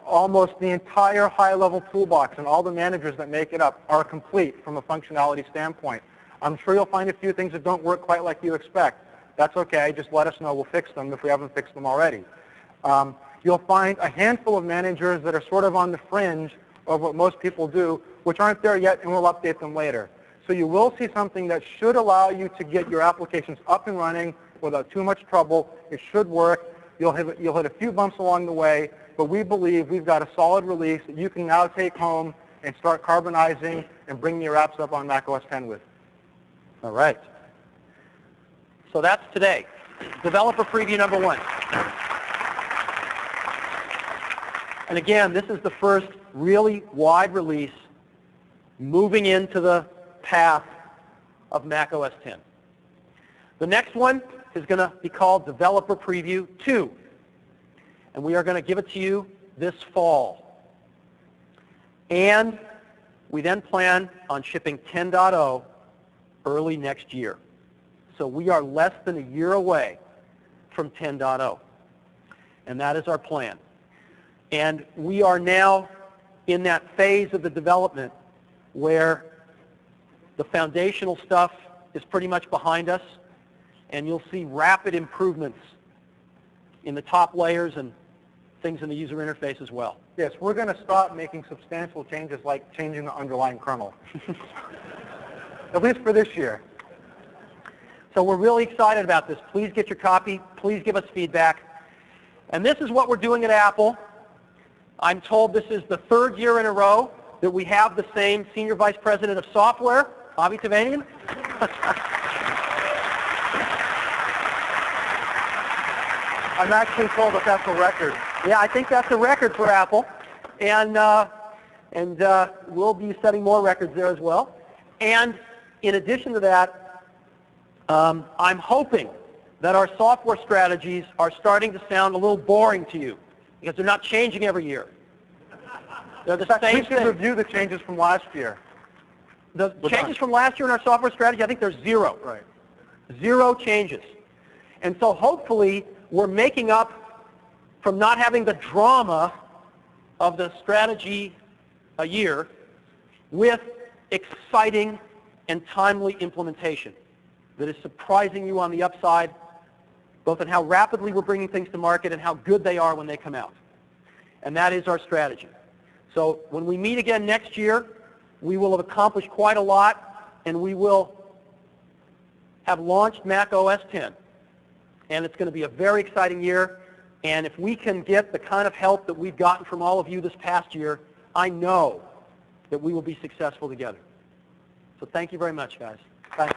Almost the entire high-level toolbox and all the managers that make it up are complete from a functionality standpoint. I'm sure you'll find a few things that don't work quite like you expect. That's okay. Just let us know. We'll fix them if we haven't fixed them already. You'll find a handful of managers that are sort of on the fringe of what most people do, which aren't there yet, and we'll update them later. So you will see something that should allow you to get your applications up and running without too much trouble. It should work. You'll hit a few bumps along the way, but we believe we've got a solid release that you can now take home and start carbonizing and bring your apps up on Mac OS X with. All right. So that's today. Developer Preview number 1. And again, this is the first really wide release moving into the path of Mac OS X. The next one is going to be called Developer Preview 2. And we are going to give it to you this fall. And we then plan on shipping 10.0 early next year. So we are less than a year away from 10.0. And that is our plan. And we are now in that phase of the development where the foundational stuff is pretty much behind us, and you'll see rapid improvements in the top layers and things in the user interface as well. Yes, we're going to stop making substantial changes like changing the underlying kernel, at least for this year. So we're really excited about this. Please get your copy. Please give us feedback. And this is what we're doing at Apple. I'm told this is the 3rd year in a row that we have the same Senior Vice President of Software, Avi Tavanian. I'm actually told that that's a record. Yeah, I think that's a record for Apple. And we'll be setting more records there as well. And in addition to that, I'm hoping that our software strategies are starting to sound a little boring to you because they're not changing every year. They're the same We should thing. review the changes from last year. The changes from last year in our software strategy, I think there's zero. Right. Zero changes. And so hopefully we're making up from not having the drama of the strategy a year with exciting and timely implementation that is surprising you on the upside, both in how rapidly we're bringing things to market and how good they are when they come out. And that is our strategy. So when we meet again next year, we will have accomplished quite a lot, and we will have launched Mac OS X. And it's going to be a very exciting year. And if we can get the kind of help that we've gotten from all of you this past year, I know that we will be successful together. So thank you very much, guys. Thanks.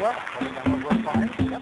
Well,